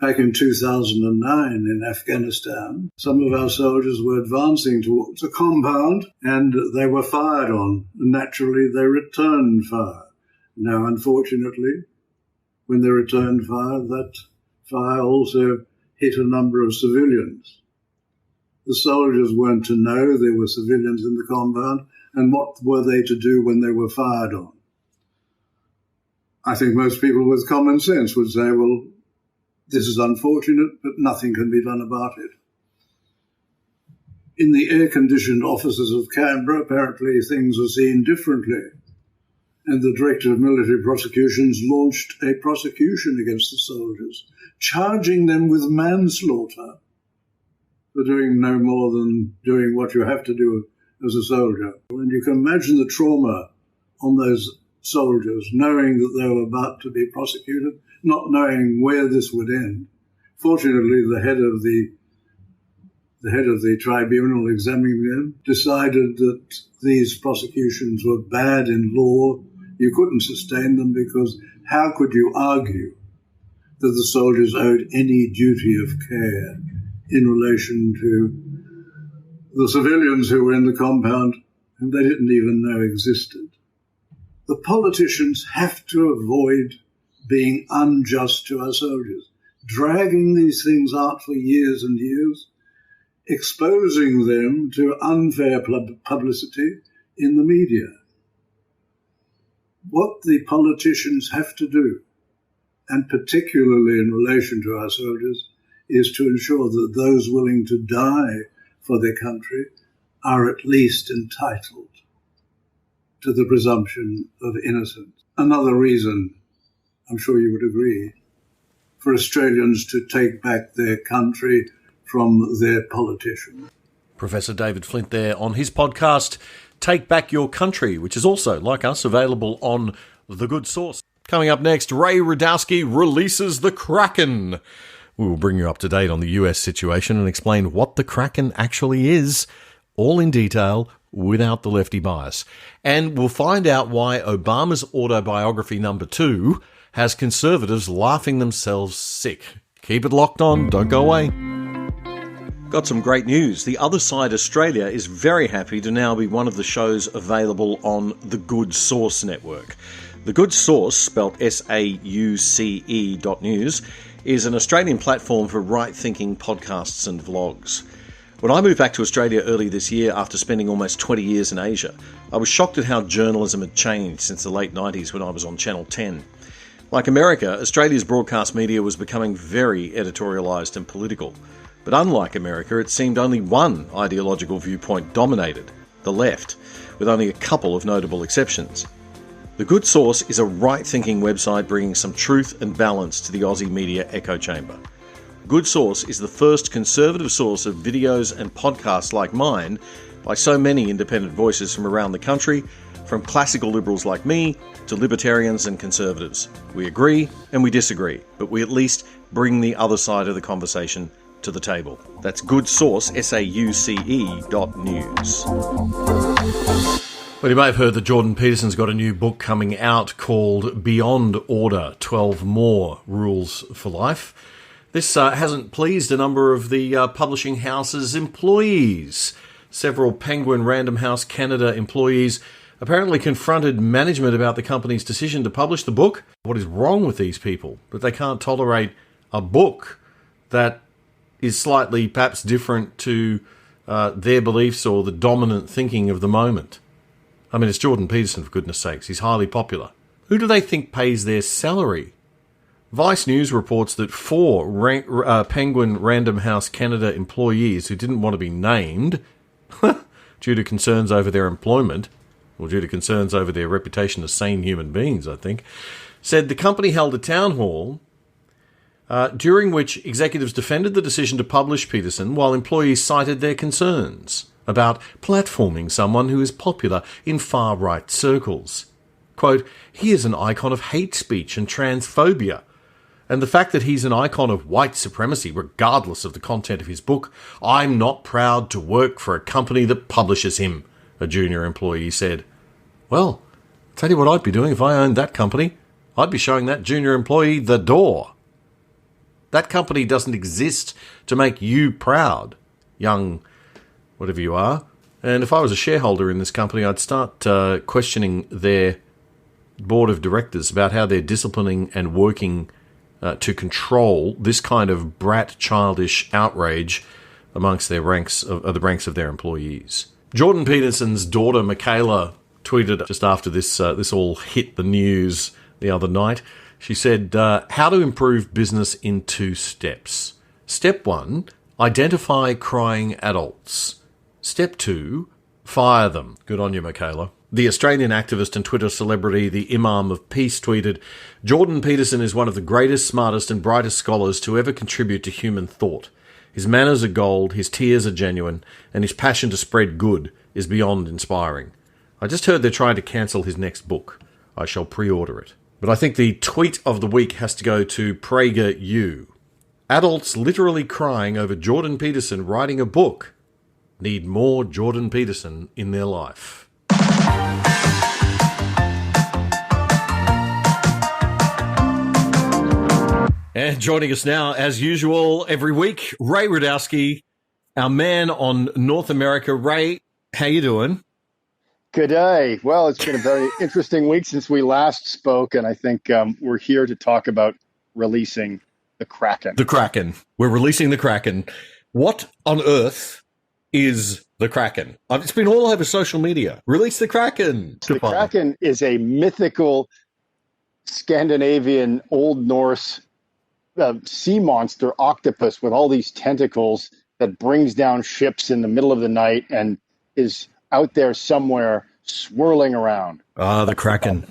Back in 2009 in Afghanistan, some of our soldiers were advancing towards a compound and they were fired on. And naturally, they returned fire. Now, unfortunately, when they returned fire, that fire also hit a number of civilians. The soldiers weren't to know there were civilians in the compound, and what were they to do when they were fired on? I think most people with common sense would say, well, this is unfortunate, but nothing can be done about it. In the air-conditioned offices of Canberra, apparently things are seen differently. And the Director of Military Prosecutions launched a prosecution against the soldiers, charging them with manslaughter for doing no more than doing what you have to do as a soldier. And you can imagine the trauma on those soldiers, knowing that they were about to be prosecuted, not knowing where this would end. Fortunately, the head of the tribunal examining them decided that these prosecutions were bad in law. You couldn't sustain them because how could you argue that the soldiers owed any duty of care in relation to the civilians who were in the compound whom they didn't even know existed? The politicians have to avoid being unjust to our soldiers, dragging these things out for years and years, exposing them to unfair publicity in the media. What the politicians have to do, and particularly in relation to our soldiers, is to ensure that those willing to die for their country are at least entitled to the presumption of innocence. Another reason, I'm sure you would agree, for Australians to take back their country from their politicians. Professor David Flint there on his podcast, Take Back Your Country, which is also, like us, available on The Good Source. Coming up next, Ray Radowski releases the Kraken. We will bring you up to date on the US situation and explain what the Kraken actually is, all in detail, without the lefty bias. And we'll find out why Obama's autobiography number 2 has conservatives laughing themselves sick. Keep it locked on, don't go away. Got some great news. The Other Side Australia is very happy to now be one of the shows available on the Good Source network. The Good Source, spelt SAUCE.news, is an Australian platform for right-thinking podcasts and vlogs. When I moved back to Australia early this year after spending almost 20 years in Asia, I was shocked at how journalism had changed since the late 90s when I was on Channel 10. Like America, Australia's broadcast media was becoming very editorialised and political. But unlike America, it seemed only one ideological viewpoint dominated, the left, with only a couple of notable exceptions. The Good Source is a right-thinking website bringing some truth and balance to the Aussie media echo chamber. Good Source is the first conservative source of videos and podcasts like mine by so many independent voices from around the country, from classical liberals like me to libertarians and conservatives. We agree and we disagree, but we at least bring the other side of the conversation to the table. That's Good Source, SAUCE.news. Well, you may have heard that Jordan Peterson's got a new book coming out called Beyond Order, 12 More Rules for Life. This hasn't pleased a number of the publishing house's employees. Several Penguin Random House Canada employees apparently confronted management about the company's decision to publish the book. What is wrong with these people? That they can't tolerate a book that is slightly perhaps different to their beliefs or the dominant thinking of the moment. I mean, it's Jordan Peterson, for goodness sakes. He's highly popular. Who do they think pays their salary? Vice News reports that 4 Penguin Random House Canada employees who didn't want to be named due to concerns over their employment, or due to concerns over their reputation as sane human beings, I think, said the company held a town hall during which executives defended the decision to publish Peterson while employees cited their concerns about platforming someone who is popular in far-right circles. Quote, he is an icon of hate speech and transphobia, and the fact that he's an icon of white supremacy regardless of the content of his book. I'm not proud to work for a company that publishes him, a junior employee said. Well, I'll tell you what I'd be doing if I owned that company. I'd be showing that junior employee the door. That company doesn't exist to make you proud, young whatever you are. And if I was a shareholder in this company, I'd start questioning their board of directors about how they're disciplining and working to control this kind of brat childish outrage amongst their ranks of the ranks of their employees. Jordan Peterson's daughter, Michaela, tweeted just after this all hit the news the other night. She said, how to improve business in 2 steps. Step 1, identify crying adults. Step 2, fire them. Good on you, Michaela. The Australian activist and Twitter celebrity, the Imam of Peace, tweeted, Jordan Peterson is one of the greatest, smartest and brightest scholars to ever contribute to human thought. His manners are gold, his tears are genuine, and his passion to spread good is beyond inspiring. I just heard they're trying to cancel his next book. I shall pre-order it. But I think the tweet of the week has to go to PragerU. Adults literally crying over Jordan Peterson writing a book need more Jordan Peterson in their life. And joining us now, as usual, every week, Ray Radowski, our man on North America. Ray, how you doing? Good day. Well, it's been a very interesting week since we last spoke, and I think we're here to talk about releasing the Kraken. The Kraken. We're releasing the Kraken. What on earth is the Kraken? It's been all over social media. Release the Kraken. The Kraken is a mythical Scandinavian Old Norse sea monster octopus with all these tentacles that brings down ships in the middle of the night and is out there somewhere swirling around. Ah, the Kraken.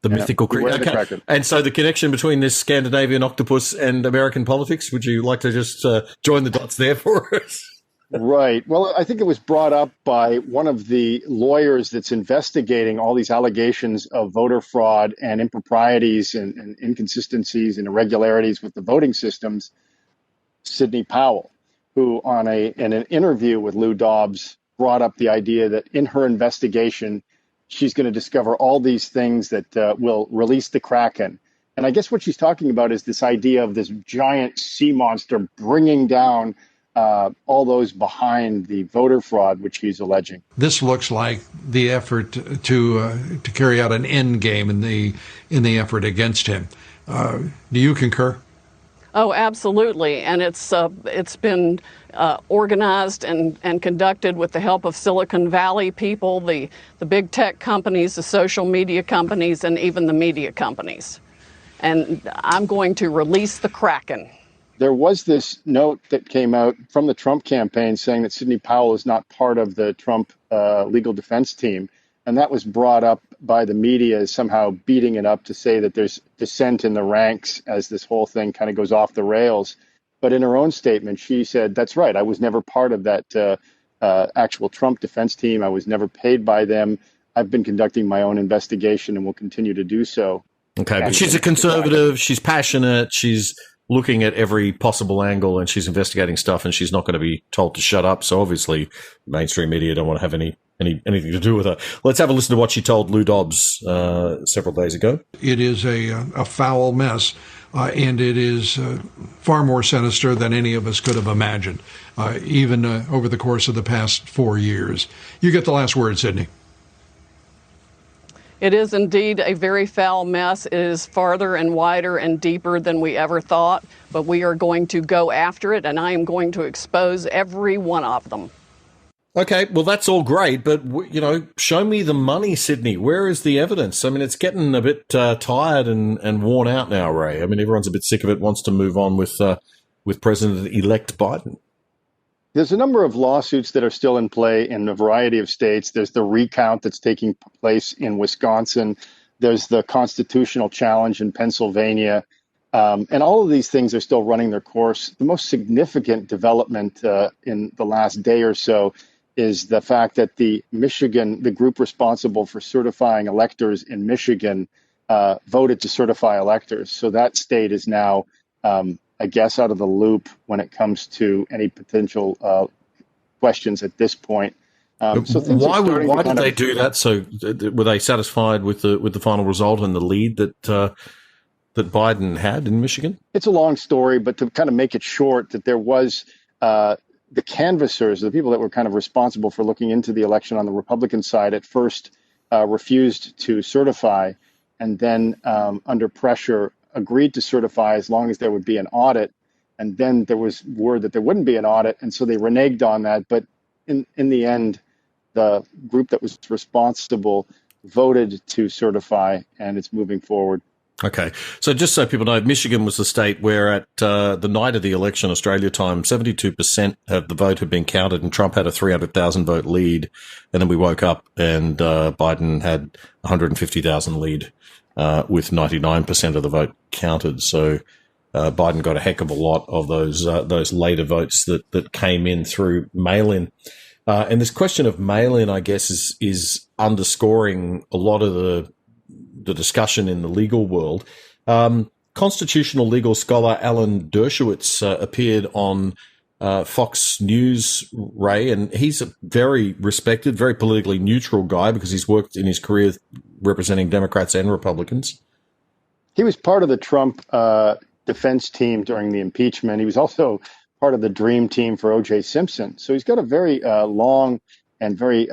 The mythical creature. Okay. Kraken. And so the connection between this Scandinavian octopus and American politics, would you like to just join the dots there for us? Right. Well, I think it was brought up by one of the lawyers that's investigating all these allegations of voter fraud and improprieties and inconsistencies and irregularities with the voting systems, Sidney Powell, who in an interview with Lou Dobbs brought up the idea that in her investigation, she's going to discover all these things that will release the Kraken. And I guess what she's talking about is this idea of this giant sea monster bringing down all those behind the voter fraud, which he's alleging. This looks like the effort to carry out an end game in the effort against him. Do you concur? Oh, absolutely. And it's been organized and conducted with the help of Silicon Valley people, the big tech companies, the social media companies, and even the media companies. And I'm going to release the Kraken. There was this note that came out from the Trump campaign saying that Sidney Powell is not part of the Trump legal defense team. And that was brought up by the media as somehow beating it up to say that there's dissent in the ranks as this whole thing kind of goes off the rails. But in her own statement, she said, that's right, I was never part of that actual Trump defense team. I was never paid by them. I've been conducting my own investigation and will continue to do so. Okay, but she's a conservative, she's passionate, she's looking at every possible angle, and she's investigating stuff, and she's not going to be told to shut up. So obviously mainstream media don't want to have anything to do with her. Let's have a listen to what she told Lou Dobbs several days ago. It is a foul mess, and it is far more sinister than any of us could have imagined, even over the course of the past 4 years. You get the last word, Sydney. It is indeed a very foul mess. It is farther and wider and deeper than we ever thought, but we are going to go after it, and I am going to expose every one of them. Okay, well, that's all great, but, show me the money, Sydney. Where is the evidence? I mean, it's getting a bit tired and worn out now, Ray. I mean, everyone's a bit sick of it, wants to move on with President-elect Biden. There's a number of lawsuits that are still in play in a variety of states. There's the recount that's taking place in Wisconsin. There's the constitutional challenge in Pennsylvania. And all of these things are still running their course. The most significant development in the last day or so is the fact that the group responsible for certifying electors in Michigan, voted to certify electors. So that state is now, I guess, out of the loop when it comes to any potential questions at this point. So why did they do that? So were they satisfied with the final result and the lead that Biden had in Michigan? It's a long story, but to kind of make it short, that there was the canvassers, the people that were kind of responsible for looking into the election on the Republican side, at first refused to certify, and then under pressure agreed to certify as long as there would be an audit. And then there was word that there wouldn't be an audit. And so they reneged on that. But in the end, the group that was responsible voted to certify, and it's moving forward. Okay. So just so people know, Michigan was the state where at the night of the election, Australia time, 72% of the vote had been counted, and Trump had a 300,000 vote lead. And then we woke up and Biden had 150,000 lead. With 99% of the vote counted. So Biden got a heck of a lot of those later votes that came in through mail-in. And this question of mail-in, I guess, is underscoring a lot of the discussion in the legal world. Constitutional legal scholar Alan Dershowitz appeared on Fox News, Ray, and he's a very respected, very politically neutral guy because he's worked in his career representing Democrats and Republicans. He was part of the Trump defense team during the impeachment. He was also part of the dream team for O.J. Simpson. So he's got a very long and very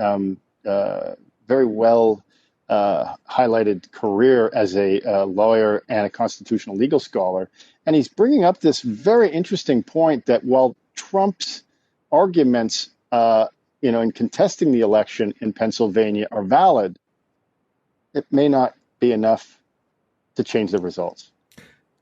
well highlighted career as a lawyer and a constitutional legal scholar. And he's bringing up this very interesting point that while Trump's arguments, in contesting the election in Pennsylvania are valid, it may not be enough to change the results.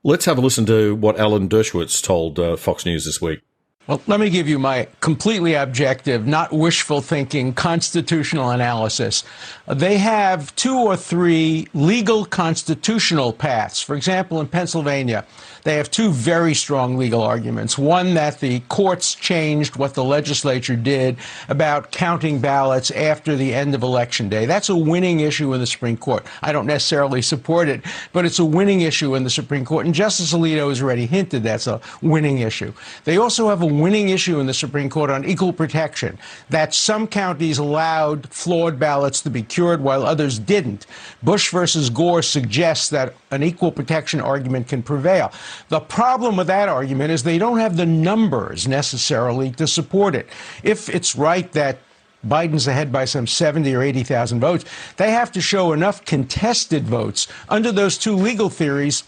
Let's have a listen to what Alan Dershowitz told Fox News this week. Well, let me give you my completely objective, not wishful thinking, constitutional analysis. They have 2 or 3 legal constitutional paths. For example, in Pennsylvania, they have 2 very strong legal arguments. One, that the courts changed what the legislature did about counting ballots after the end of Election Day. That's a winning issue in the Supreme Court. I don't necessarily support it, but it's a winning issue in the Supreme Court. And Justice Alito has already hinted that's a winning issue. They also have a winning issue in the Supreme Court on equal protection, that some counties allowed flawed ballots to be cured while others didn't. Bush versus Gore suggests that an equal protection argument can prevail. The problem with that argument is they don't have the numbers necessarily to support it. If it's right that Biden's ahead by some 70 or 80,000 votes, they have to show enough contested votes under those two legal theories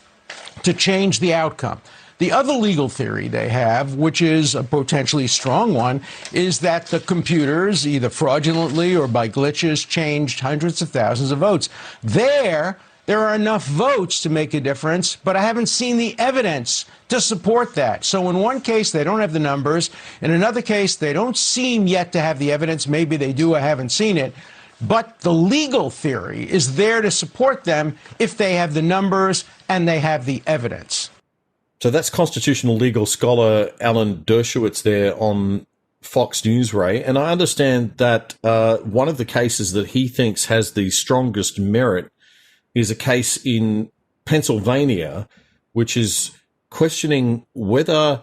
to change the outcome. The other legal theory they have, which is a potentially strong one, is that the computers, either fraudulently or by glitches, changed hundreds of thousands of votes. There are enough votes to make a difference, but I haven't seen the evidence to support that. So in one case, they don't have the numbers. In another case, they don't seem yet to have the evidence. Maybe they do, I haven't seen it. But the legal theory is there to support them if they have the numbers and they have the evidence. So that's constitutional legal scholar Alan Dershowitz there on Fox News, Ray. And I understand that one of the cases that he thinks has the strongest merit is a case in Pennsylvania, which is questioning whether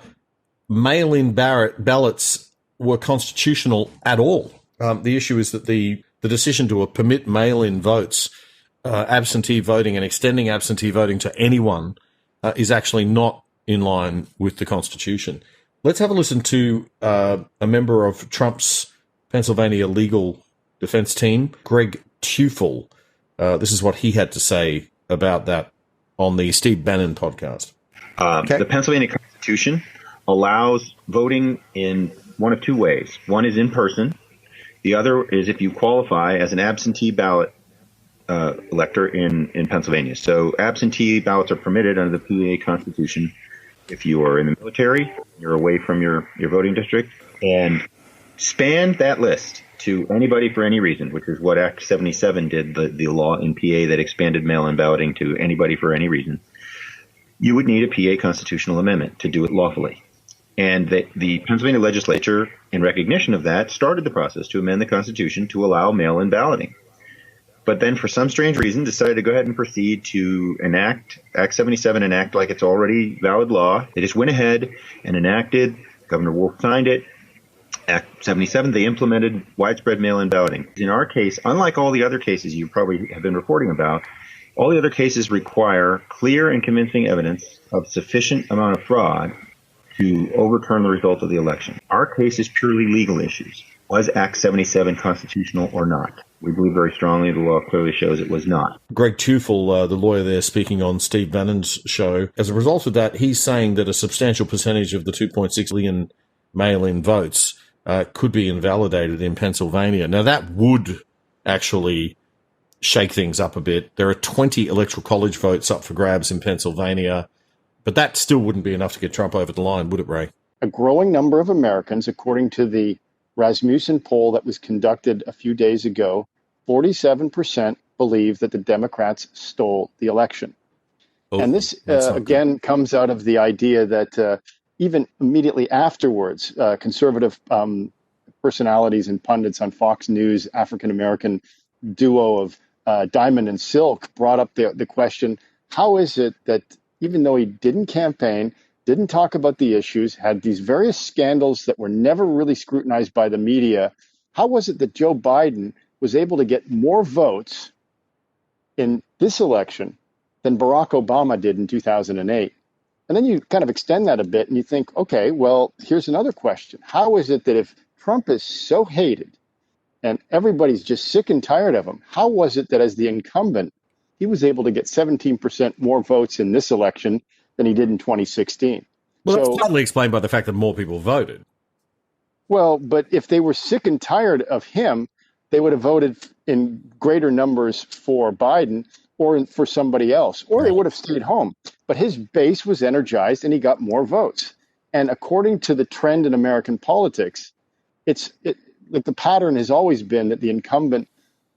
mail-in ballots were constitutional at all. The issue is that the decision to permit mail-in votes, absentee voting and extending absentee voting to anyone is actually not in line with the Constitution. Let's have a listen to a member of Trump's Pennsylvania legal defense team, Greg Tufel. This is what he had to say about that on the Steve Bannon podcast. The Pennsylvania Constitution allows voting in one of two ways. One is in person. The other is if you qualify as an absentee ballot elector in Pennsylvania. So absentee ballots are permitted under the PA Constitution if you are in the military, you're away from your voting district, and span that list to anybody for any reason, which is what Act 77 did, the law in PA that expanded mail-in balloting to anybody for any reason. You would need a PA constitutional amendment to do it lawfully. And the Pennsylvania legislature, in recognition of that, started the process to amend the Constitution to allow mail-in balloting. But then for some strange reason decided to go ahead and proceed to enact Act 77 and act like it's already valid law. They just went ahead and enacted, Governor Wolf signed it, Act 77, they implemented widespread mail-in balloting. In our case, unlike all the other cases you probably have been reporting about, all the other cases require clear and convincing evidence of sufficient amount of fraud to overturn the result of the election. Our case is purely legal issues. Was Act 77 constitutional or not? We believe very strongly the law clearly shows it was not. Greg Tufel, the lawyer there speaking on Steve Bannon's show, as a result of that, he's saying that a substantial percentage of the 2.6 million mail-in votes could be invalidated in Pennsylvania. Now, that would actually shake things up a bit. There are 20 electoral college votes up for grabs in Pennsylvania, but that still wouldn't be enough to get Trump over the line, would it, Ray? A growing number of Americans, according to the Rasmussen poll that was conducted a few days ago, 47% believe that the Democrats stole the election. Oh, and this, again, comes out of the idea that even immediately afterwards, conservative personalities and pundits on Fox News, African-American duo of Diamond and Silk, brought up the question, how is it that even though he didn't campaign, didn't talk about the issues, had these various scandals that were never really scrutinized by the media, how was it that Joe Biden was able to get more votes in this election than Barack Obama did in 2008? And then you kind of extend that a bit and you think, okay, well, here's another question. How is it that if Trump is so hated and everybody's just sick and tired of him, how was it that as the incumbent, he was able to get 17% more votes in this election than he did in 2016? Well, that's partly explained by the fact that more people voted. Well, but if they were sick and tired of him, they would have voted in greater numbers for Biden or for somebody else, or they would have stayed home. But his base was energized and he got more votes. And according to the trend in American politics, like the pattern has always been that the incumbent,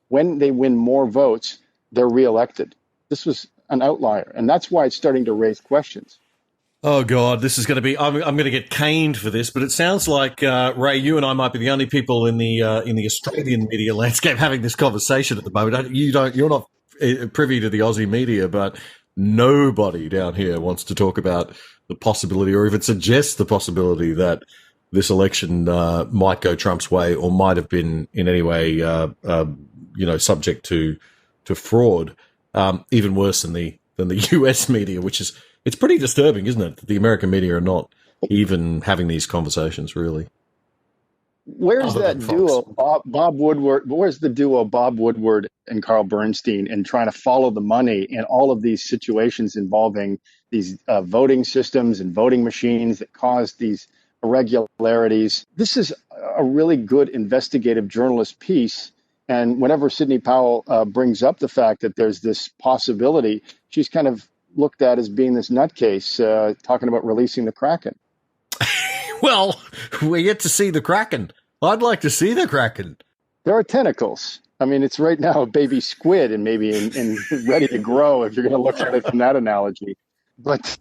when they win more votes, they're reelected. This was an outlier, and that's why it's starting to raise questions. Oh, God, this is going to be... I'm going to get caned for this, but it sounds like, Ray, you and I might be the only people in the Australian media landscape having this conversation at the moment. You're not privy to the Aussie media, but nobody down here wants to talk about the possibility or even suggest the possibility that this election might go Trump's way or might have been in any way, subject to fraud. Even worse than the US media, which is It's pretty disturbing, isn't it, that the American media are not even having these conversations, really. Where's that duo, Bob Woodward? Where's the duo, Bob Woodward and Carl Bernstein, in trying to follow the money in all of these situations involving these voting systems and voting machines that caused these irregularities? This is a really good investigative journalist piece. And whenever Sidney Powell brings up the fact that there's this possibility, she's kind of looked at as being this nutcase talking about releasing the Kraken. Well, we get to see the Kraken. I'd like to see the Kraken. There are tentacles. I mean, it's right now a baby squid and maybe in ready to grow if you're going to look at it from that analogy. But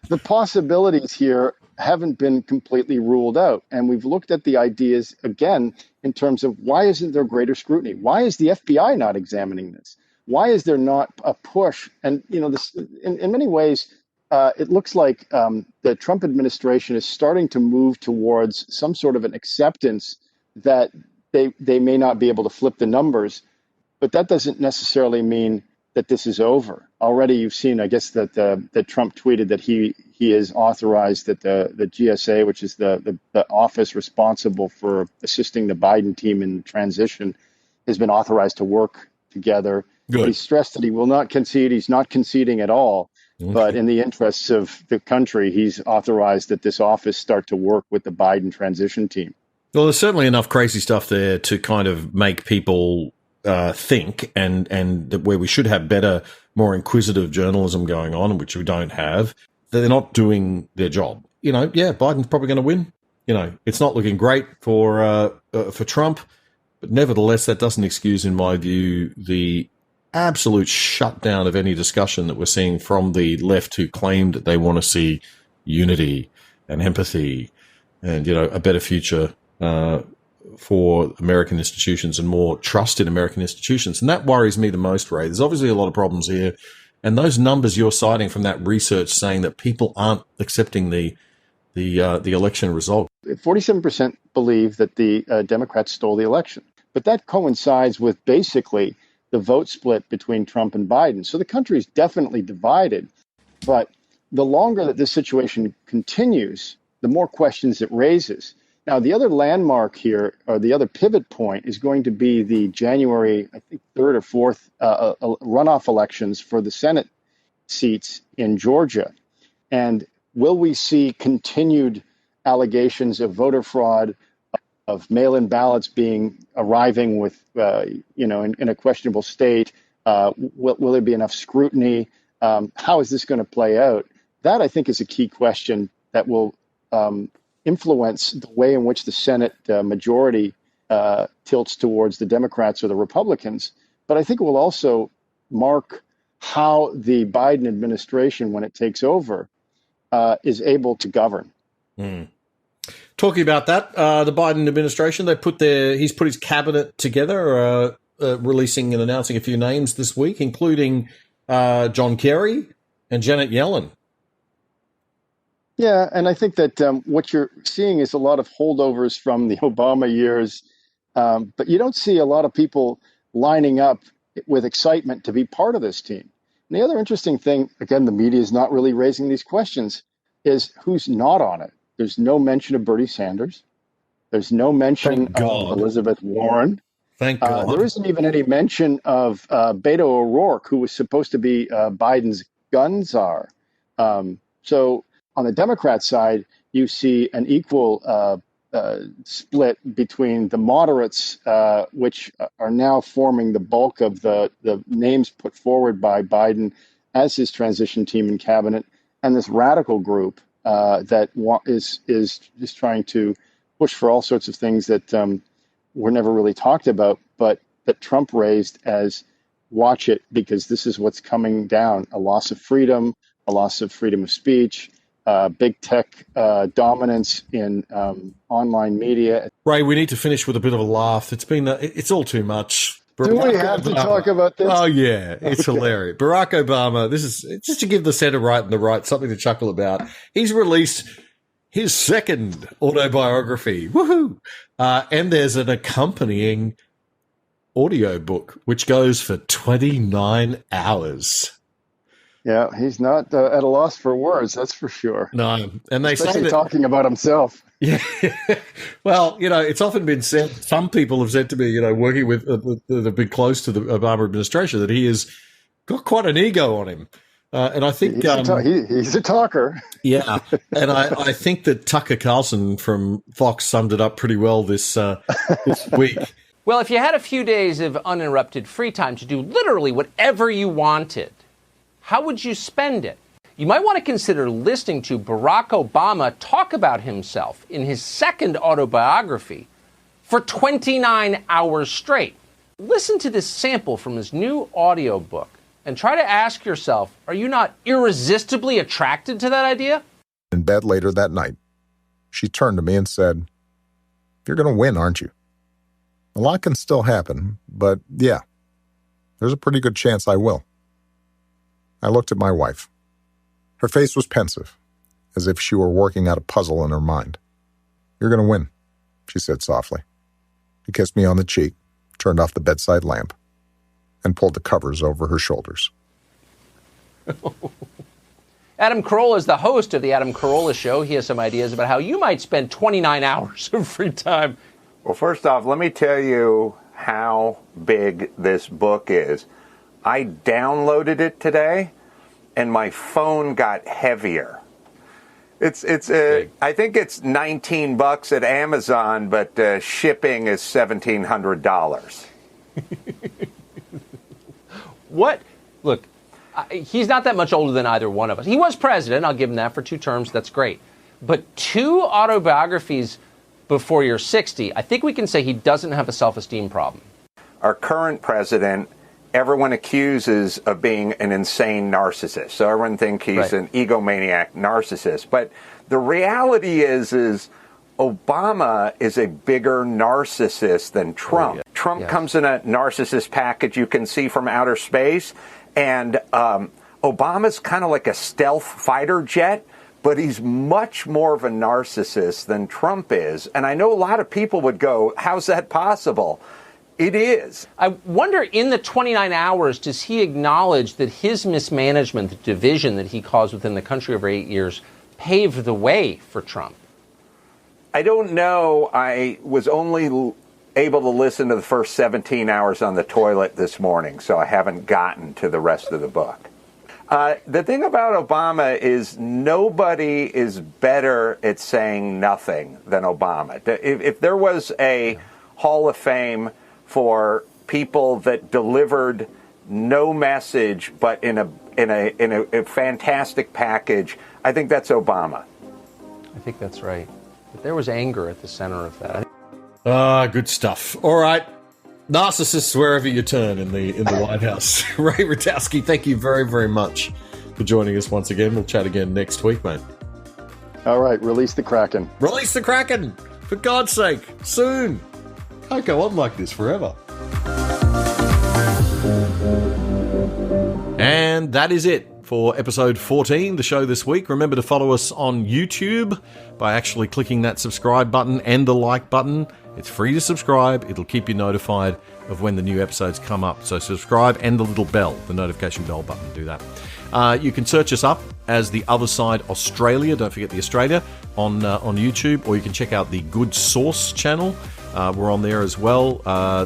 the possibilities here haven't been completely ruled out. And we've looked at the ideas again in terms of why isn't there greater scrutiny? Why is the FBI not examining this? Why is there not a push? And, this in many ways, it looks like the Trump administration is starting to move towards some sort of an acceptance that they may not be able to flip the numbers, but that doesn't necessarily mean that this is over. Already you've seen, I guess, that Trump tweeted that he has authorized that the GSA, which is the office responsible for assisting the Biden team in transition, has been authorized to work together. But he stressed that he will not concede. He's not conceding at all. But in the interests of the country, he's authorized that this office start to work with the Biden transition team. Well, there's certainly enough crazy stuff there to kind of make people think, and that where we should have better, more inquisitive journalism going on, which we don't have. They're not doing their job. Biden's probably going to win. It's not looking great for Trump, but nevertheless, that doesn't excuse, in my view, the absolute shutdown of any discussion that we're seeing from the left, who claimed that they want to see unity and empathy and, a better future for American institutions and more trust in American institutions. And that worries me the most, Ray. There's obviously a lot of problems here. And those numbers you're citing from that research saying that people aren't accepting the election result. 47% believe that the Democrats stole the election. But that coincides with basically the vote split between Trump and Biden. So the country is definitely divided. But the longer that this situation continues, the more questions it raises. Now, the other landmark here, or the other pivot point, is going to be the January, I think, 3rd or 4th runoff elections for the Senate seats in Georgia. And will we see continued allegations of voter fraud, of mail-in ballots arriving with, in a questionable state? Will there be enough scrutiny? How is this going to play out? That, I think, is a key question that will influence the way in which the Senate majority tilts towards the Democrats or the Republicans. But I think it will also mark how the Biden administration, when it takes over, is able to govern. Talking about that, the Biden administration, he's put his cabinet together, releasing and announcing a few names this week, including John Kerry and Janet Yellen. Yeah, and I think that what you're seeing is a lot of holdovers from the Obama years, but you don't see a lot of people lining up with excitement to be part of this team. And the other interesting thing, again, the media is not really raising these questions, is who's not on it. There's no mention of Bernie Sanders. There's no mention of Elizabeth Warren. Thank God. There isn't even any mention of Beto O'Rourke, who was supposed to be Biden's gun czar. So on the Democrat side, you see an equal split between the moderates, which are now forming the bulk of the names put forward by Biden as his transition team in cabinet, and this radical group that is just trying to push for all sorts of things that were never really talked about, but that Trump raised as watch it, because this is what's coming down: a loss of freedom of speech, big tech dominance in online media. Ray, we need to finish with a bit of a laugh. It's all too much. Do we have to talk about this? Oh, yeah. It's hilarious. Barack Obama, this is just to give the center right and the right something to chuckle about. He's released his second autobiography. Woohoo! And there's an accompanying audio book, which goes for 29 hours. Yeah, he's not at a loss for words, that's for sure. No, and they especially say that, talking about himself. Yeah. Well, it's often been said, some people have said to me, working with that have been close to the Obama administration, that he has got quite an ego on him. And I think he's a talker. Yeah. And I think that Tucker Carlson from Fox summed it up pretty well this week. Well, if you had a few days of uninterrupted free time to do literally whatever you wanted, how would you spend it? You might want to consider listening to Barack Obama talk about himself in his second autobiography for 29 hours straight. Listen to this sample from his new audiobook and try to ask yourself, are you not irresistibly attracted to that idea? In bed later that night, she turned to me and said, "You're going to win, aren't you? A lot can still happen, but yeah, there's a pretty good chance I will." I looked at my wife. Her face was pensive, as if she were working out a puzzle in her mind. "You're going to win," she said softly. She kissed me on the cheek, turned off the bedside lamp, and pulled the covers over her shoulders. Adam Carolla is the host of The Adam Carolla Show. He has some ideas about how you might spend 29 hours of free time. Well, first off, let me tell you how big this book is. I downloaded it today, and my phone got heavier. I think it's $19 at Amazon, but shipping is $1,700. What? Look, he's not that much older than either one of us. He was president. I'll give him that for 2 terms. That's great. But 2 autobiographies before you're 60, I think we can say he doesn't have a self-esteem problem. Our current president, everyone accuses of being an insane narcissist. So everyone thinks he's an egomaniac narcissist. But the reality is Obama is a bigger narcissist than Trump. Trump comes in a narcissist package you can see from outer space. And Obama's kind of like a stealth fighter jet, but he's much more of a narcissist than Trump is. And I know a lot of people would go, how's that possible? It is. I wonder, in the 29 hours, does he acknowledge that his mismanagement, the division that he caused within the country over 8 years, paved the way for Trump? I don't know. I was only able to listen to the first 17 hours on the toilet this morning, so I haven't gotten to the rest of the book. The thing about Obama is nobody is better at saying nothing than Obama. If there was a Hall of Fame for people that delivered no message but in a fantastic package, I think that's Obama. I think that's right. But there was anger at the center of that. Good stuff. All right. Narcissists wherever you turn in the White House. Ray Rutowski, thank you very, very much for joining us once again. We'll chat again next week, mate. All right, release the Kraken. Release the Kraken! For God's sake, soon. Can't go on like this forever. And that is it for episode 14, the show this week. Remember to follow us on YouTube by actually clicking that subscribe button and the like button. It's free to subscribe. It'll keep you notified of when the new episodes come up. So subscribe and the little bell, the notification bell button. Do that. You can search us up as The Other Side Australia. Don't forget the Australia on YouTube, or you can check out the Good Source channel. We're on there as well.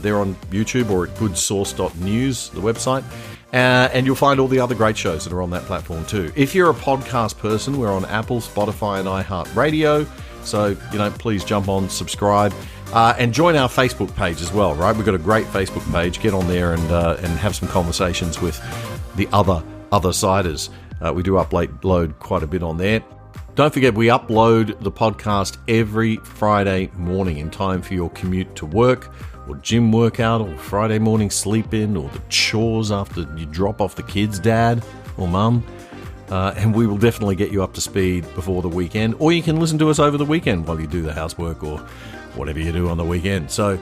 They're on YouTube or at goodsource.news, the website. And you'll find all the other great shows that are on that platform too. If you're a podcast person, we're on Apple, Spotify, and iHeartRadio. So, please jump on, subscribe, and join our Facebook page as well, right? We've got a great Facebook page. Get on there and have some conversations with the other siders. We do upload quite a bit on there. Don't forget, we upload the podcast every Friday morning in time for your commute to work, or gym workout, or Friday morning sleep in, or the chores after you drop off the kids, dad or mum. And we will definitely get you up to speed before the weekend, or you can listen to us over the weekend while you do the housework or whatever you do on the weekend. So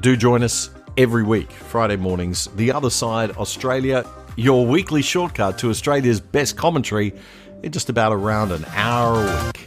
do join us every week, Friday mornings. The Other Side Australia, your weekly shortcut to Australia's best commentary in just about around an hour a week.